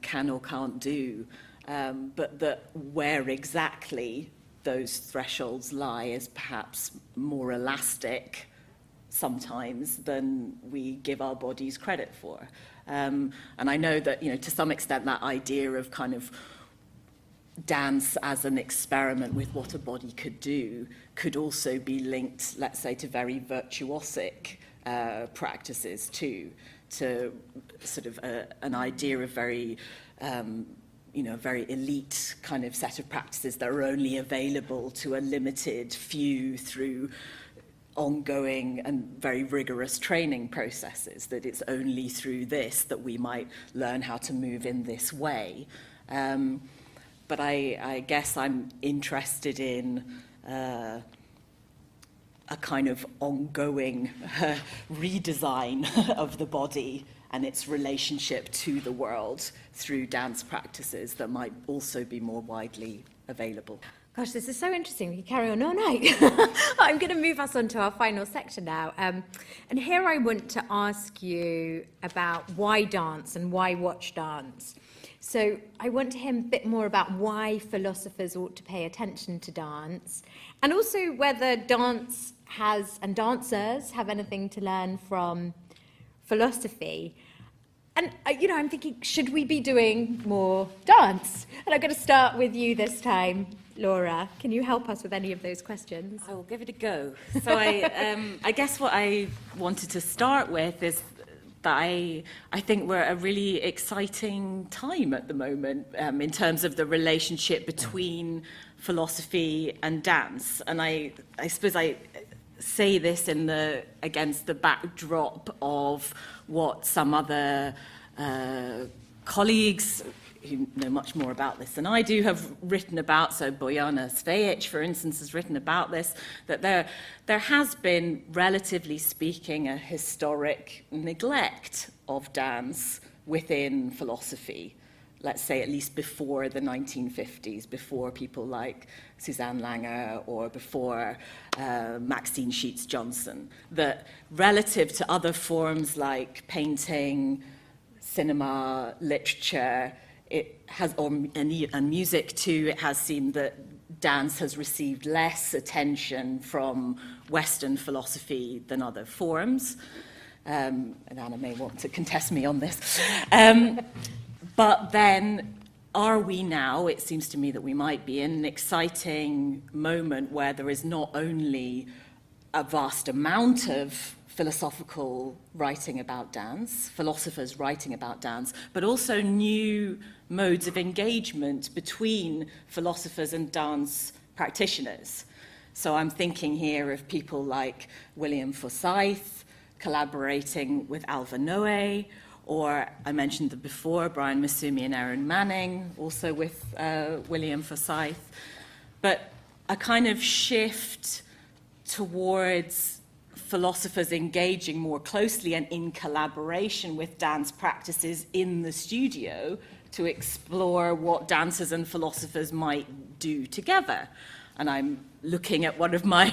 can or can't do, but that where exactly those thresholds lie is perhaps more elastic sometimes than we give our bodies credit for. And I know that, to some extent, that idea of kind of dance as an experiment with what a body could do could also be linked, let's say, to very virtuosic practices too, to sort of an idea of very, very elite kind of set of practices that are only available to a limited few through ongoing and very rigorous training processes, that it's only through this that we might learn how to move in this way. But I guess I'm interested in a kind of ongoing redesign of the body and its relationship to the world through dance practices that might also be more widely available. Gosh, this is so interesting. We can carry on all night. I'm going to move us on to our final section now. And here I want to ask you about why dance and why watch dance. So I want to hear a bit more about why philosophers ought to pay attention to dance, and also whether dance has and dancers have anything to learn from philosophy. And, I'm thinking, should we be doing more dance? And I'm going to start with you this time, Laura. Can you help us with any of those questions? I will give it a go. So I guess what I wanted to start with is that I think we're at a really exciting time at the moment in terms of the relationship between philosophy and dance. And I suppose I say this against the backdrop of what some other colleagues who know much more about this than I do have written about. So Bojana Svejic, for instance, has written about this, that there has been, relatively speaking, a historic neglect of dance within philosophy, let's say at least before the 1950s, before people like Suzanne Langer or before Maxine Sheets Johnson, that relative to other forms like painting, cinema, literature, it has, and music too, it has seemed that dance has received less attention from Western philosophy than other forms. And Anna may want to contest me on this. But then, are we now, it seems to me that we might be in an exciting moment where there is not only a vast amount of philosophical writing about dance, philosophers writing about dance, but also new modes of engagement between philosophers and dance practitioners. So I'm thinking here of people like William Forsyth collaborating with Alva Noe, or I mentioned them before, Brian Masumi and Erin Manning, also with William Forsyth. But a kind of shift towards philosophers engaging more closely and in collaboration with dance practices in the studio to explore what dancers and philosophers might do together. And I'm looking at one of my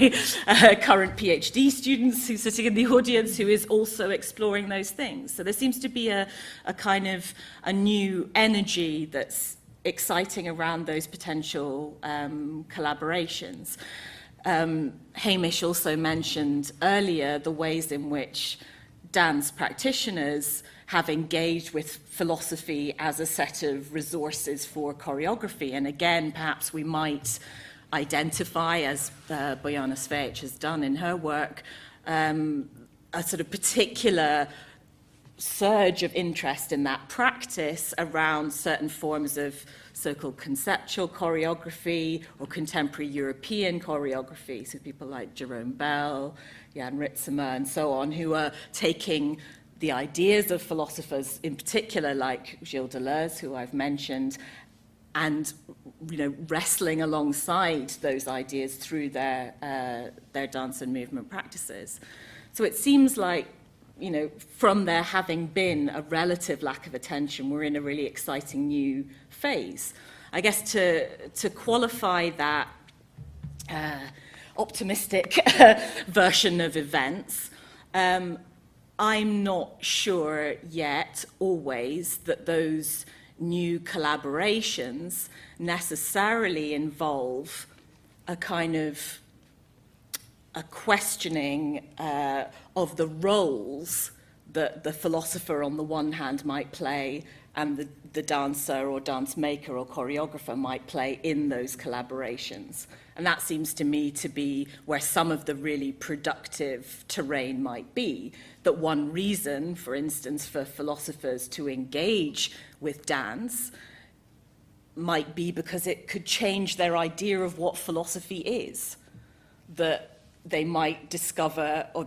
current PhD students who's sitting in the audience who is also exploring those things. So there seems to be a kind of a new energy that's exciting around those potential collaborations. Hamish also mentioned earlier the ways in which dance practitioners have engaged with philosophy as a set of resources for choreography. And again, perhaps we might identify, as Bojana Svejic has done in her work, a sort of particular surge of interest in that practice around certain forms of so-called conceptual choreography or contemporary European choreography. So people like Jerome Bell, Jan Ritzemer, and so on, who are taking the ideas of philosophers, in particular like Gilles Deleuze, who I've mentioned, and wrestling alongside those ideas through their dance and movement practices. So it seems like, from there having been a relative lack of attention, we're in a really exciting new phase. I guess to qualify that optimistic version of events, I'm not sure yet always that those new collaborations necessarily involve a kind of a questioning of the roles that the philosopher on the one hand might play and the dancer or dance maker or choreographer might play in those collaborations. And that seems to me to be where some of the really productive terrain might be. That one reason, for instance, for philosophers to engage with dance might be because it could change their idea of what philosophy is. That they might discover, or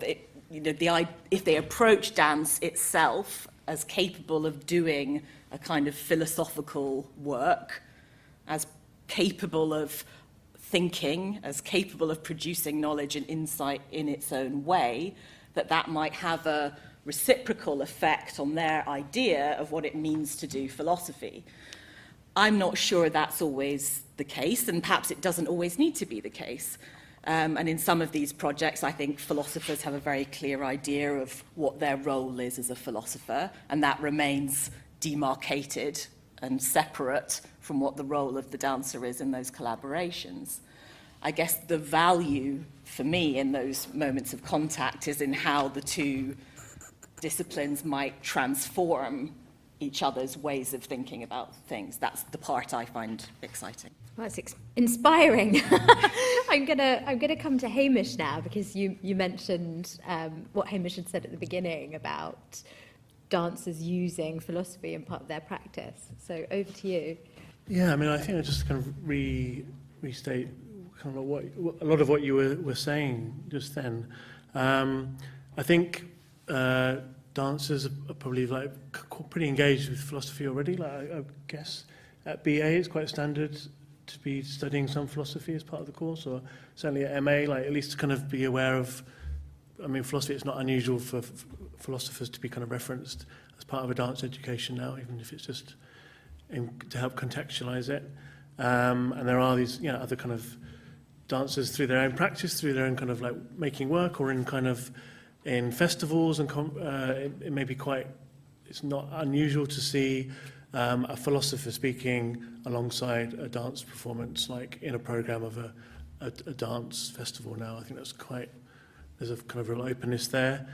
if they approach dance itself as capable of doing a kind of philosophical work, as capable of thinking, as capable of producing knowledge and insight in its own way, that might have a reciprocal effect on their idea of what it means to do philosophy. I'm not sure that's always the case, and perhaps it doesn't always need to be the case. And in some of these projects, I think philosophers have a very clear idea of what their role is as a philosopher, and that remains demarcated and separate from what the role of the dancer is in those collaborations. I guess the value for me in those moments of contact is in how the two disciplines might transform each other's ways of thinking about things. That's the part I find exciting. Well, it's inspiring. I'm gonna come to Hamish now, because you mentioned what Hamish had said at the beginning about dancers using philosophy in part of their practice. So over to you. Yeah, I mean, I think I just kind of restate kind of what a lot of what you were saying just then. I think dancers are probably like pretty engaged with philosophy already. Like I guess at BA it's quite standard to be studying some philosophy as part of the course, or certainly at MA, like at least to kind of be aware of. I mean, philosophy, it's not unusual for philosophers to be kind of referenced as part of a dance education now, even if it's just to help contextualize it. And there are these, other kind of dancers through their own practice, through their own kind of like making work, or in festivals, and it may be it's not unusual to see a philosopher speaking alongside a dance performance, like in a program of a dance festival now. I think there's a kind of real openness there.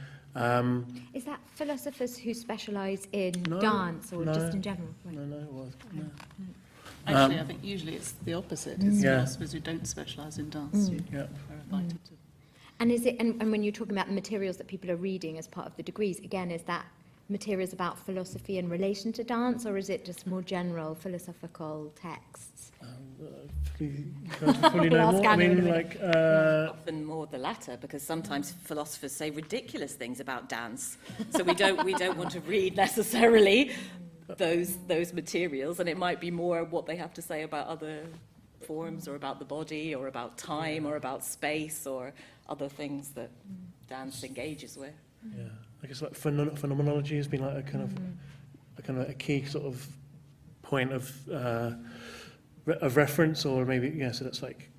Is that philosophers who specialise in dance, or just in general? Right. No. Actually, I think usually it's the opposite. It's philosophers who don't specialise in dance who are invited to. And is it? And when you're talking about the materials that people are reading as part of the degrees, again, is that materials about philosophy in relation to dance, or is it just more general philosophical texts? Probably no more. I mean, often more the latter, because sometimes philosophers say ridiculous things about dance, so we don't want to read necessarily those materials, and it might be more what they have to say about other forms, or about the body, or about time, or about space, or other things that dance engages with. Yeah, I guess like phenomenology has been like a kind of a key sort of point of reference, or maybe so that's like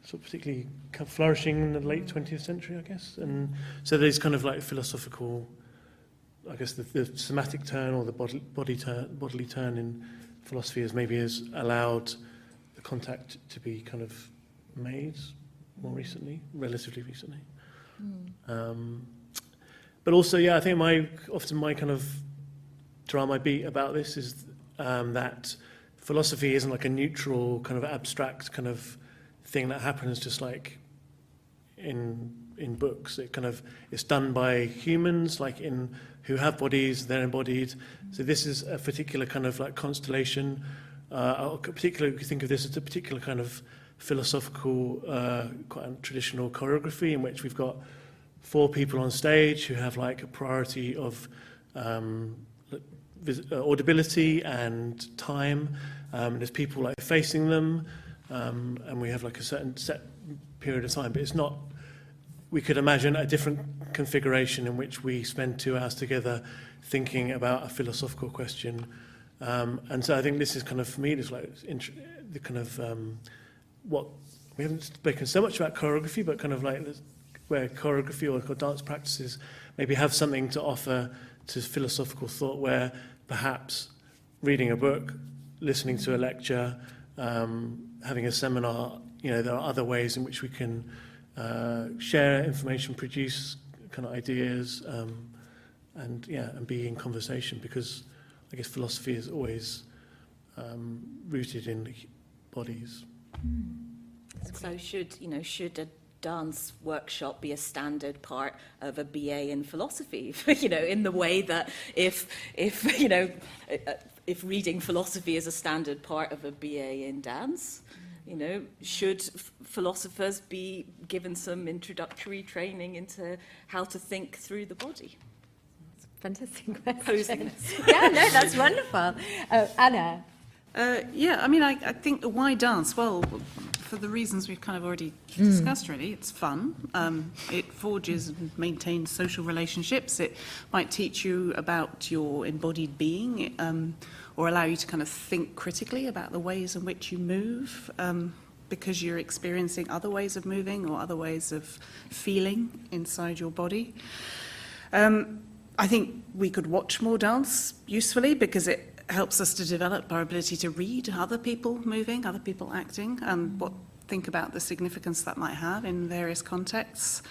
sort of particularly kind of flourishing in the late 20th century, I guess. And so there's kind of like philosophical, I guess the somatic turn, or the bodily turn in philosophy has allowed the contact to be kind of made more recently, relatively recently. But also, I think often my kind of drama beat about this is that philosophy isn't like a neutral kind of abstract kind of thing that happens just like in books. It's done by humans, who have bodies, they're embodied. So this is a particular kind of like constellation. Particularly, if you think of this as a particular kind of philosophical, quite traditional choreography, in which we've got 4 people on stage who have like a priority of audibility and time. There's people like facing them, and we have like a certain set period of time. But it's not. We could imagine a different configuration in which we spend 2 hours together thinking about a philosophical question. And so I think this is kind of, for me, it's like the kind of what we haven't spoken so much about choreography, but kind of like where choreography or dance practices maybe have something to offer to philosophical thought, where perhaps reading a book, listening to a lecture, having a seminar, there are other ways in which we can share information, produce kind of ideas, and be in conversation, because I guess philosophy is always rooted in bodies. So should a dance workshop be a standard part of a BA in philosophy? In the way that if reading philosophy is a standard part of a BA in dance, should philosophers be given some introductory training into how to think through the body? Fantastic question. Posing this. Yeah, no, that's wonderful. Anna. I think why dance? Well, for the reasons we've kind of already discussed, really. It's fun. It forges and maintains social relationships. It might teach you about your embodied being, or allow you to kind of think critically about the ways in which you move, because you're experiencing other ways of moving or other ways of feeling inside your body. I think we could watch more dance usefully, because it helps us to develop our ability to read other people moving, other people acting, and think about the significance that might have in various contexts.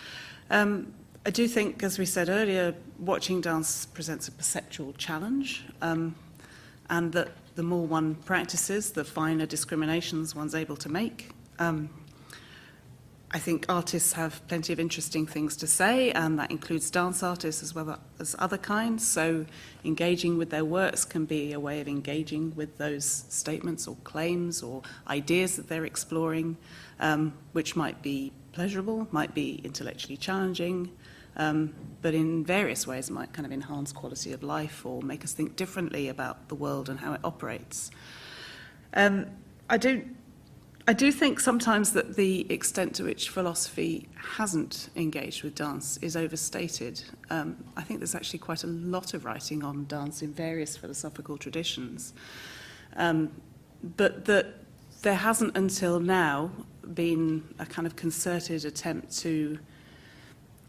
I do think, as we said earlier, watching dance presents a perceptual challenge, and that the more one practices, the finer discriminations one's able to make. I think artists have plenty of interesting things to say, and that includes dance artists as well as other kinds. So engaging with their works can be a way of engaging with those statements or claims or ideas that they're exploring, which might be pleasurable, might be intellectually challenging, but in various ways might kind of enhance quality of life or make us think differently about the world and how it operates. I do think sometimes that the extent to which philosophy hasn't engaged with dance is overstated. I think there's actually quite a lot of writing on dance in various philosophical traditions, but that there hasn't until now been a kind of concerted attempt to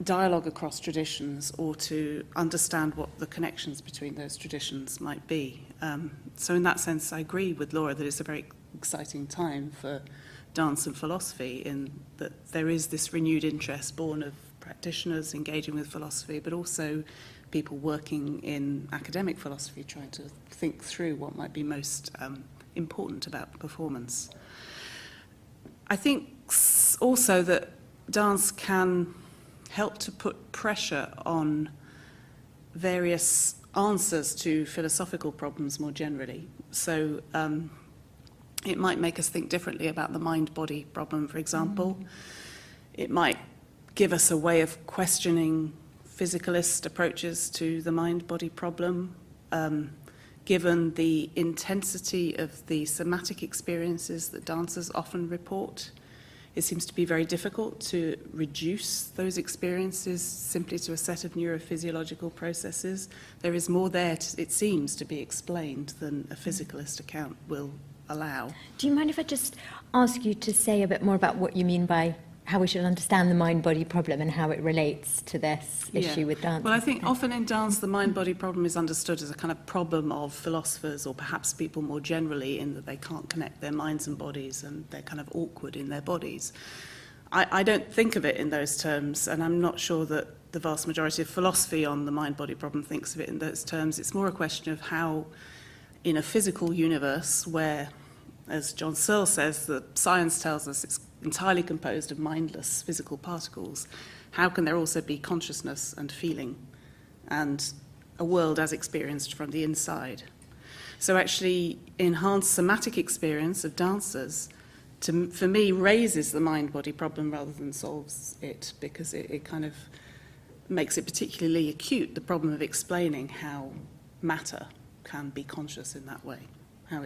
dialogue across traditions or to understand what the connections between those traditions might be. So in that sense, I agree with Laura that it's a very exciting time for dance and philosophy, in that there is this renewed interest born of practitioners engaging with philosophy, but also people working in academic philosophy trying to think through what might be most important about performance. I think also that dance can help to put pressure on various answers to philosophical problems more generally. So it might make us think differently about the mind-body problem, for example. It might give us a way of questioning physicalist approaches to the mind-body problem, given the intensity of the somatic experiences that dancers often report. It seems to be very difficult to reduce those experiences simply to a set of neurophysiological processes. There is more there, it seems, to be explained than a physicalist account will allow. Do you mind if I just ask you to say a bit more about what you mean by how we should understand the mind-body problem and how it relates to this issue with dance? Well, I think often in dance the mind-body problem is understood as a kind of problem of philosophers, or perhaps people more generally, in that they can't connect their minds and bodies and they're kind of awkward in their bodies. I don't think of it in those terms, and I'm not sure that the vast majority of philosophy on the mind-body problem thinks of it in those terms. It's more a question of how, in a physical universe where, as John Searle says, the science tells us it's entirely composed of mindless physical particles, how can there also be consciousness and feeling and a world as experienced from the inside? So actually, enhanced somatic experience of dancers, for me, raises the mind-body problem rather than solves it, because it kind of makes it particularly acute, the problem of explaining how matter can be conscious in that way, how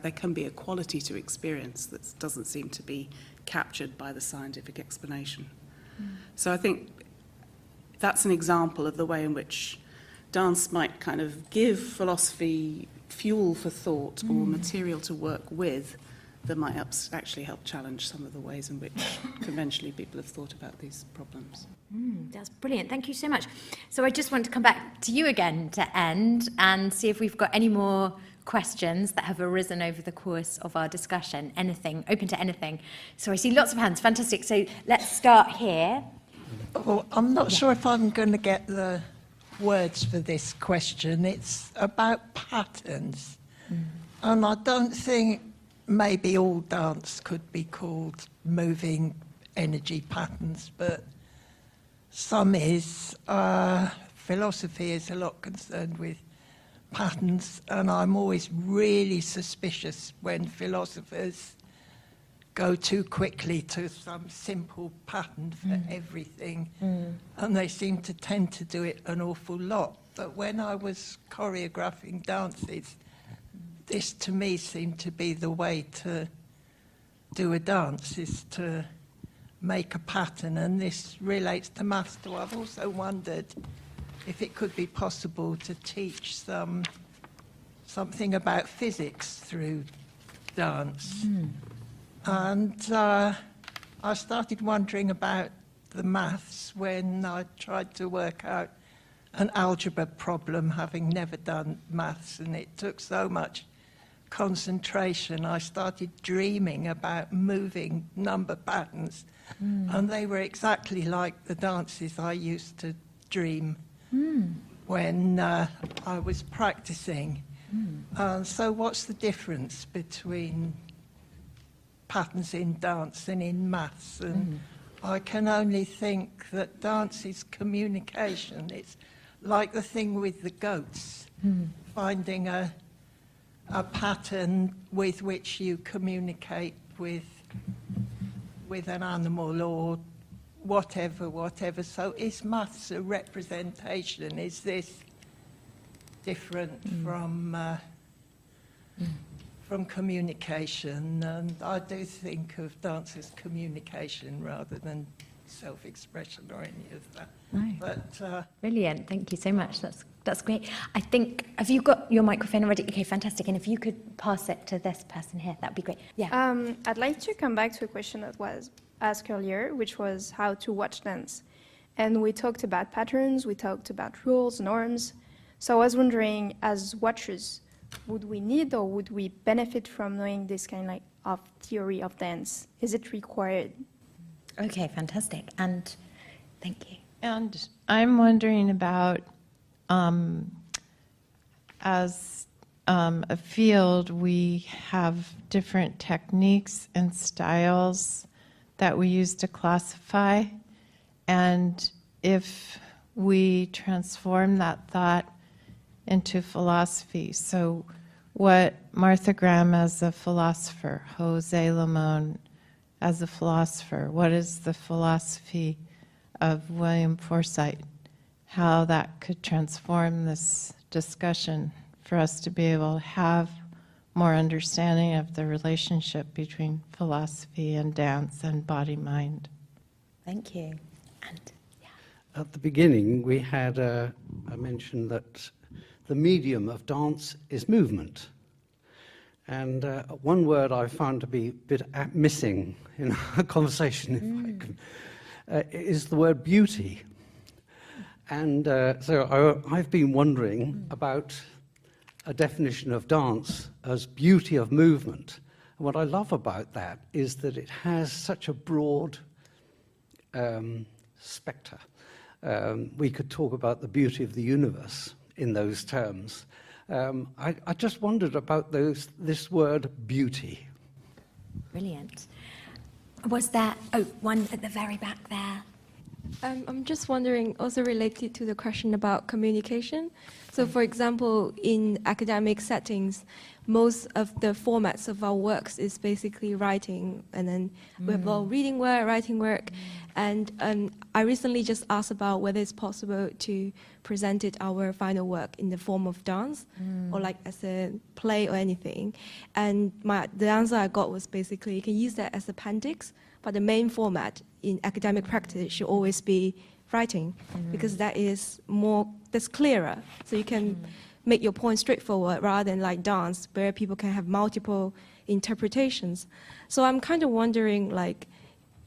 there can be a quality to experience that doesn't seem to be captured by the scientific explanation. So I think that's an example of the way in which dance might kind of give philosophy fuel for thought or material to work with that might actually help challenge some of the ways in which conventionally people have thought about these problems. That's brilliant. Thank you so much. So I just want to come back to you again to end and see if we've got any more questions that have arisen over the course of our discussion. Anything, open to anything. So I see lots of hands. Fantastic. So let's start here. Well, I'm not sure if I'm going to get the words for this question. It's about patterns. And I don't think maybe all dance could be called moving energy patterns, but some is. Philosophy is a lot concerned with patterns, and I'm always really suspicious when philosophers go too quickly to some simple pattern for everything, and they seem to tend to do it an awful lot. But when I was choreographing dances, this to me seemed to be the way to do a dance, is to make a pattern, and this relates to maths too. I've also wondered if it could be possible to teach something about physics through dance. And I started wondering about the maths when I tried to work out an algebra problem, having never done maths, and it took so much concentration. I started dreaming about moving number patterns, and they were exactly like the dances I used to dream when I was practicing. So what's the difference between patterns in dance and in maths? And I can only think that dance is communication. It's like the thing with the goats, finding a pattern with which you communicate with an animal or whatever. So is maths a representation? Is this different from communication? And I do think of dance as communication rather than self-expression or any of that. No. But Brilliant. Thank you so much. That's great. I think, have you got your microphone already? Okay, fantastic. And if you could pass it to this person here, that'd be great. Yeah. I'd like to come back to a question that was asked earlier, which was how to watch dance. And we talked about patterns, we talked about rules, norms. So I was wondering, as watchers, would we need or would we benefit from knowing this kind of theory of dance? Is it required? Okay, fantastic. And thank you. And I'm wondering about, as a field, we have different techniques and styles that we use to classify. And if we transform that thought into philosophy, so what Martha Graham as a philosopher, Jose Limon as a philosopher, what is the philosophy of William Forsythe, how that could transform this discussion for us to be able to have more understanding of the relationship between philosophy and dance and body-mind. Thank you. And at the beginning, we had a mention that the medium of dance is movement. And one word I found to be a bit missing in our conversation, if I can, is the word beauty. And so I've been wondering about a definition of dance as beauty of movement. And what I love about that is that it has such a broad spectre. We could talk about the beauty of the universe in those terms. I just wondered about this word beauty. Brilliant. Was there, one at the very back there? I'm just wondering, also related to the question about communication. So, for example, in academic settings, most of the formats of our works is basically writing, and then we have all reading work, writing work, and I recently just asked about whether it's possible to present our final work in the form of dance, or like as a play or anything. And the answer I got was basically you can use that as appendix, but the main format in academic practice should always be writing, because that's clearer. So you can make your point straightforward rather than like dance, where people can have multiple interpretations. So I'm kind of wondering, like,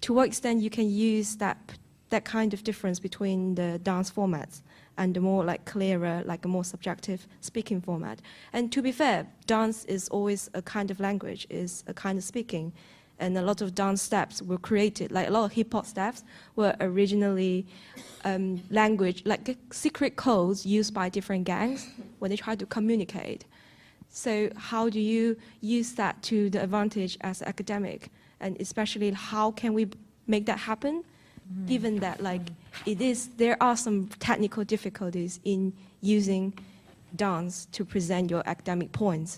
to what extent you can use that that kind of difference between the dance formats and the more like clearer, like a more subjective speaking format. And to be fair, dance is always a kind of language, is a kind of speaking. And a lot of dance steps were created, like a lot of hip hop steps were originally language, like secret codes used by different gangs when they try to communicate. So how do you use that to the advantage as an academic? And especially how can we make that happen? Given that there are some technical difficulties in using dance to present your academic points.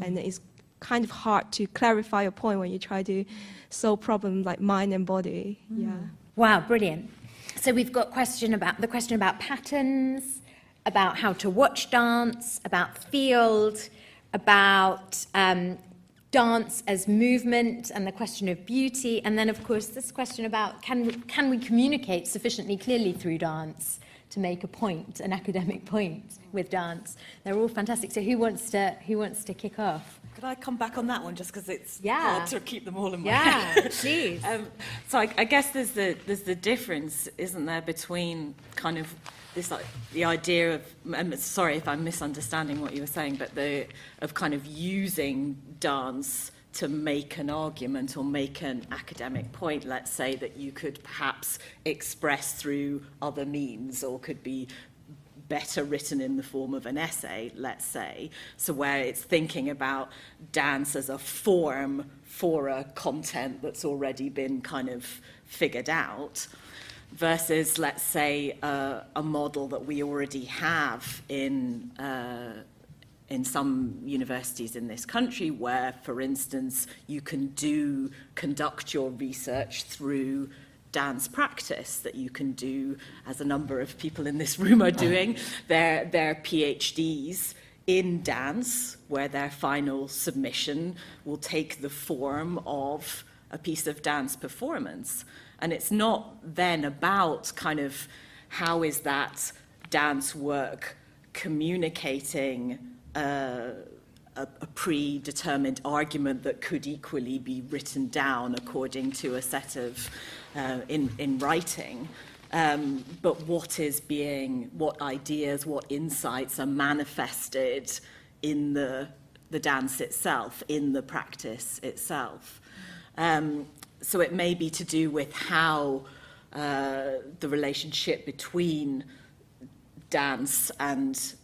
And it's kind of hard to clarify your point when you try to solve problems like mind and body. Yeah. Wow, brilliant. So we've got the question about patterns, about how to watch dance, about field, about dance as movement and the question of beauty, and then of course this question about can we communicate sufficiently clearly through dance to make a point, an academic point with dance. They're all fantastic. So who wants to kick off? Could I come back on that one just because it's hard to keep them all in my head? Yeah, please. So I guess there's the difference, isn't there, between kind of this the idea of, I'm sorry if I'm misunderstanding what you were saying, but of kind of using dance to make an argument or make an academic point, let's say, that you could perhaps express through other means or could be better written in the form of an essay, let's say. So where it's thinking about dance as a form for a content that's already been kind of figured out, versus, let's say, a model that we already have in some universities in this country where, for instance, you can conduct your research through dance practice, that you can do, as a number of people in this room are doing, their PhDs in dance, where their final submission will take the form of a piece of dance performance. And it's not then about kind of how is that dance work communicating a predetermined argument that could equally be written down according to a set of in writing, but what ideas, what insights are manifested in the dance itself, in the practice itself. So it may be to do with how the relationship between dance and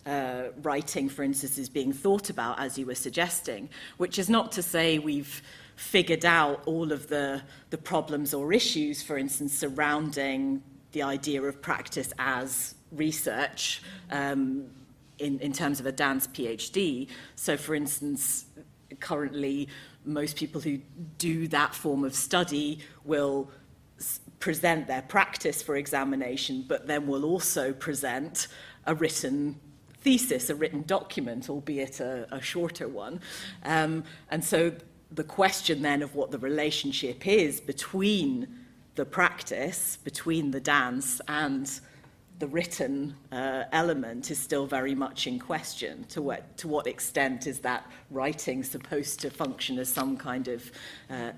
writing, for instance, is being thought about, as you were suggesting, which is not to say we've figured out all of the problems or issues, for instance, surrounding the idea of practice as research in terms of a dance PhD. So, for instance, currently, most people who do that form of study will present their practice for examination, but then will also present a written thesis, a written document, albeit a shorter one. And so the question then of what the relationship is between the practice, between the dance and the written element is still very much in question. To what extent is that writing supposed to function as some kind of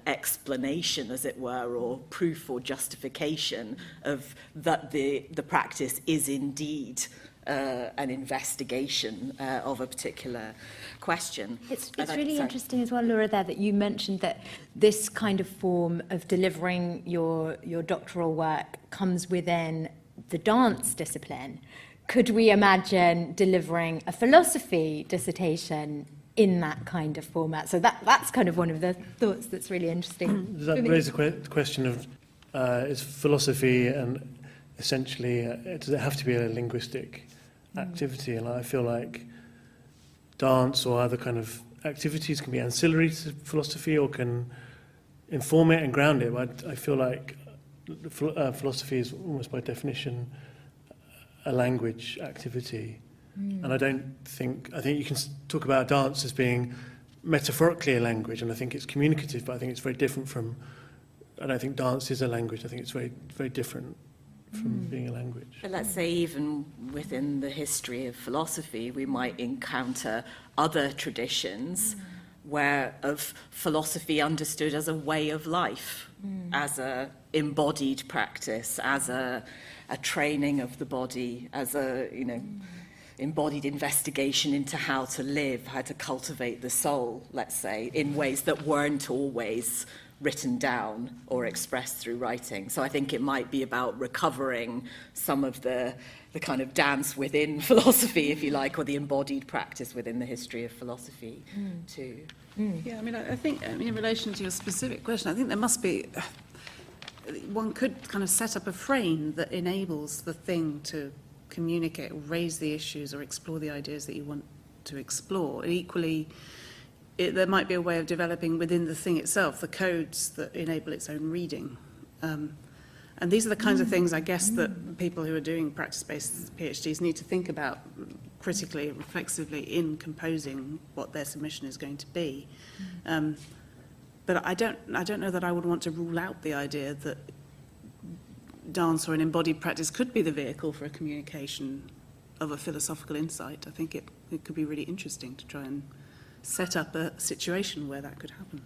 explanation, as it were, or proof or justification of that the practice is indeed an investigation of a particular question. It's really interesting as well, Laura, there that you mentioned that this kind of form of delivering your doctoral work comes within the dance discipline. Could we imagine delivering a philosophy dissertation in that kind of format? So that's kind of one of the thoughts that's really interesting. Does that raise the question of is philosophy and essentially does it have to be a linguistic activity? And I feel like dance or other kind of activities can be ancillary to philosophy or can inform it and ground it. But I feel like philosophy is almost by definition a language activity. And I think you can talk about dance as being metaphorically a language, and I think it's communicative, but I think it's very different from, I don't think dance is a language. I think it's very, very different from being a language. But let's say even within the history of philosophy, we might encounter other traditions of philosophy understood as a way of life, as a embodied practice, as a training of the body, as a, embodied investigation into how to live, how to cultivate the soul, let's say, in ways that weren't always written down or expressed through writing. So I think it might be about recovering some of the kind of dance within philosophy, if you like, or the embodied practice within the history of philosophy too. Yeah, I think in relation to your specific question, I think there must be, one could kind of set up a frame that enables the thing to communicate, or raise the issues, or explore the ideas that you want to explore. And equally, there might be a way of developing within the thing itself the codes that enable its own reading. And these are the kinds of things, I guess, that people who are doing practice-based PhDs need to think about critically, reflexively in composing what their submission is going to be. But I don't know that I would want to rule out the idea that dance or an embodied practice could be the vehicle for a communication of a philosophical insight. I think it could be really interesting to try and set up a situation where that could happen.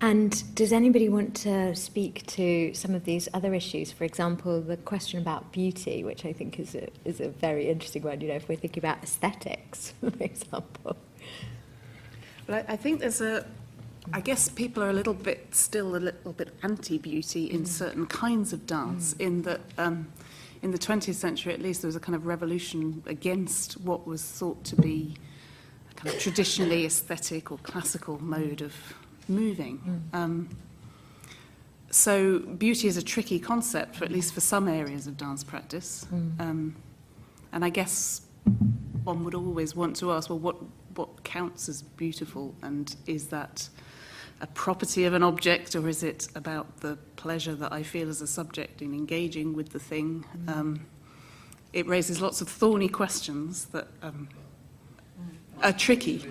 And does anybody want to speak to some of these other issues? For example, the question about beauty, which I think is a very interesting one, if we're thinking about aesthetics, for example. Well, I think I guess people are still a little bit anti-beauty in certain kinds of dance, in that in the 20th century at least there was a kind of revolution against what was thought to be a kind of traditionally aesthetic or classical mode of moving. So beauty is a tricky concept, for at least for some areas of dance practice. And I guess one would always want to ask, well, what counts as beautiful, and is that a property of an object, or is it about the pleasure that I feel as a subject in engaging with the thing? It raises lots of thorny questions that are tricky.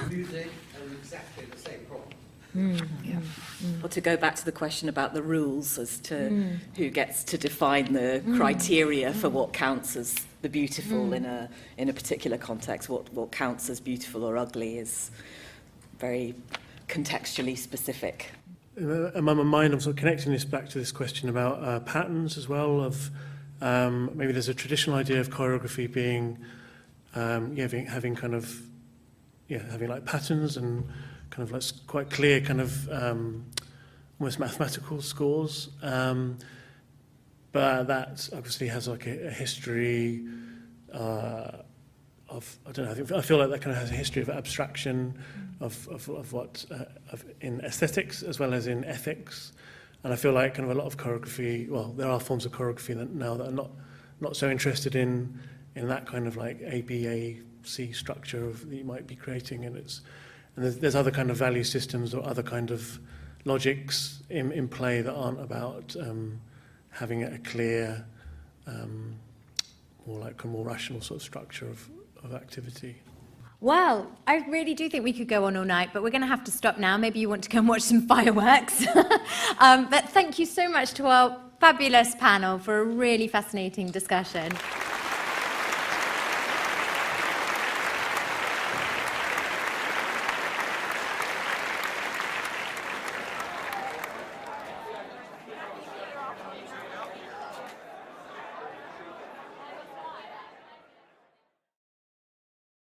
Music and exactly the same problem. Or to go back to the question about the rules as to who gets to define the criteria for what counts as the beautiful in a particular context, what counts as beautiful or ugly is very contextually specific. In my mind, I'm sort of connecting this back to this question about patterns as well. Of maybe there's a traditional idea of choreography being having kind of having like patterns and kind of like quite clear kind of almost mathematical scores. But that obviously has like a history of, I don't know, I feel like that kind of has a history of abstraction of what in aesthetics as well as in ethics. And I feel like kind of a lot of choreography, well, there are forms of choreography that now that are not so interested in that kind of like ABAC structure that you might be creating, and there's other kind of value systems or other kind of logics in play that aren't about having a clear, more rational sort of structure of activity. Well, I really do think we could go on all night, but we're going to have to stop now. Maybe you want to go and watch some fireworks. But thank you so much to our fabulous panel for a really fascinating discussion.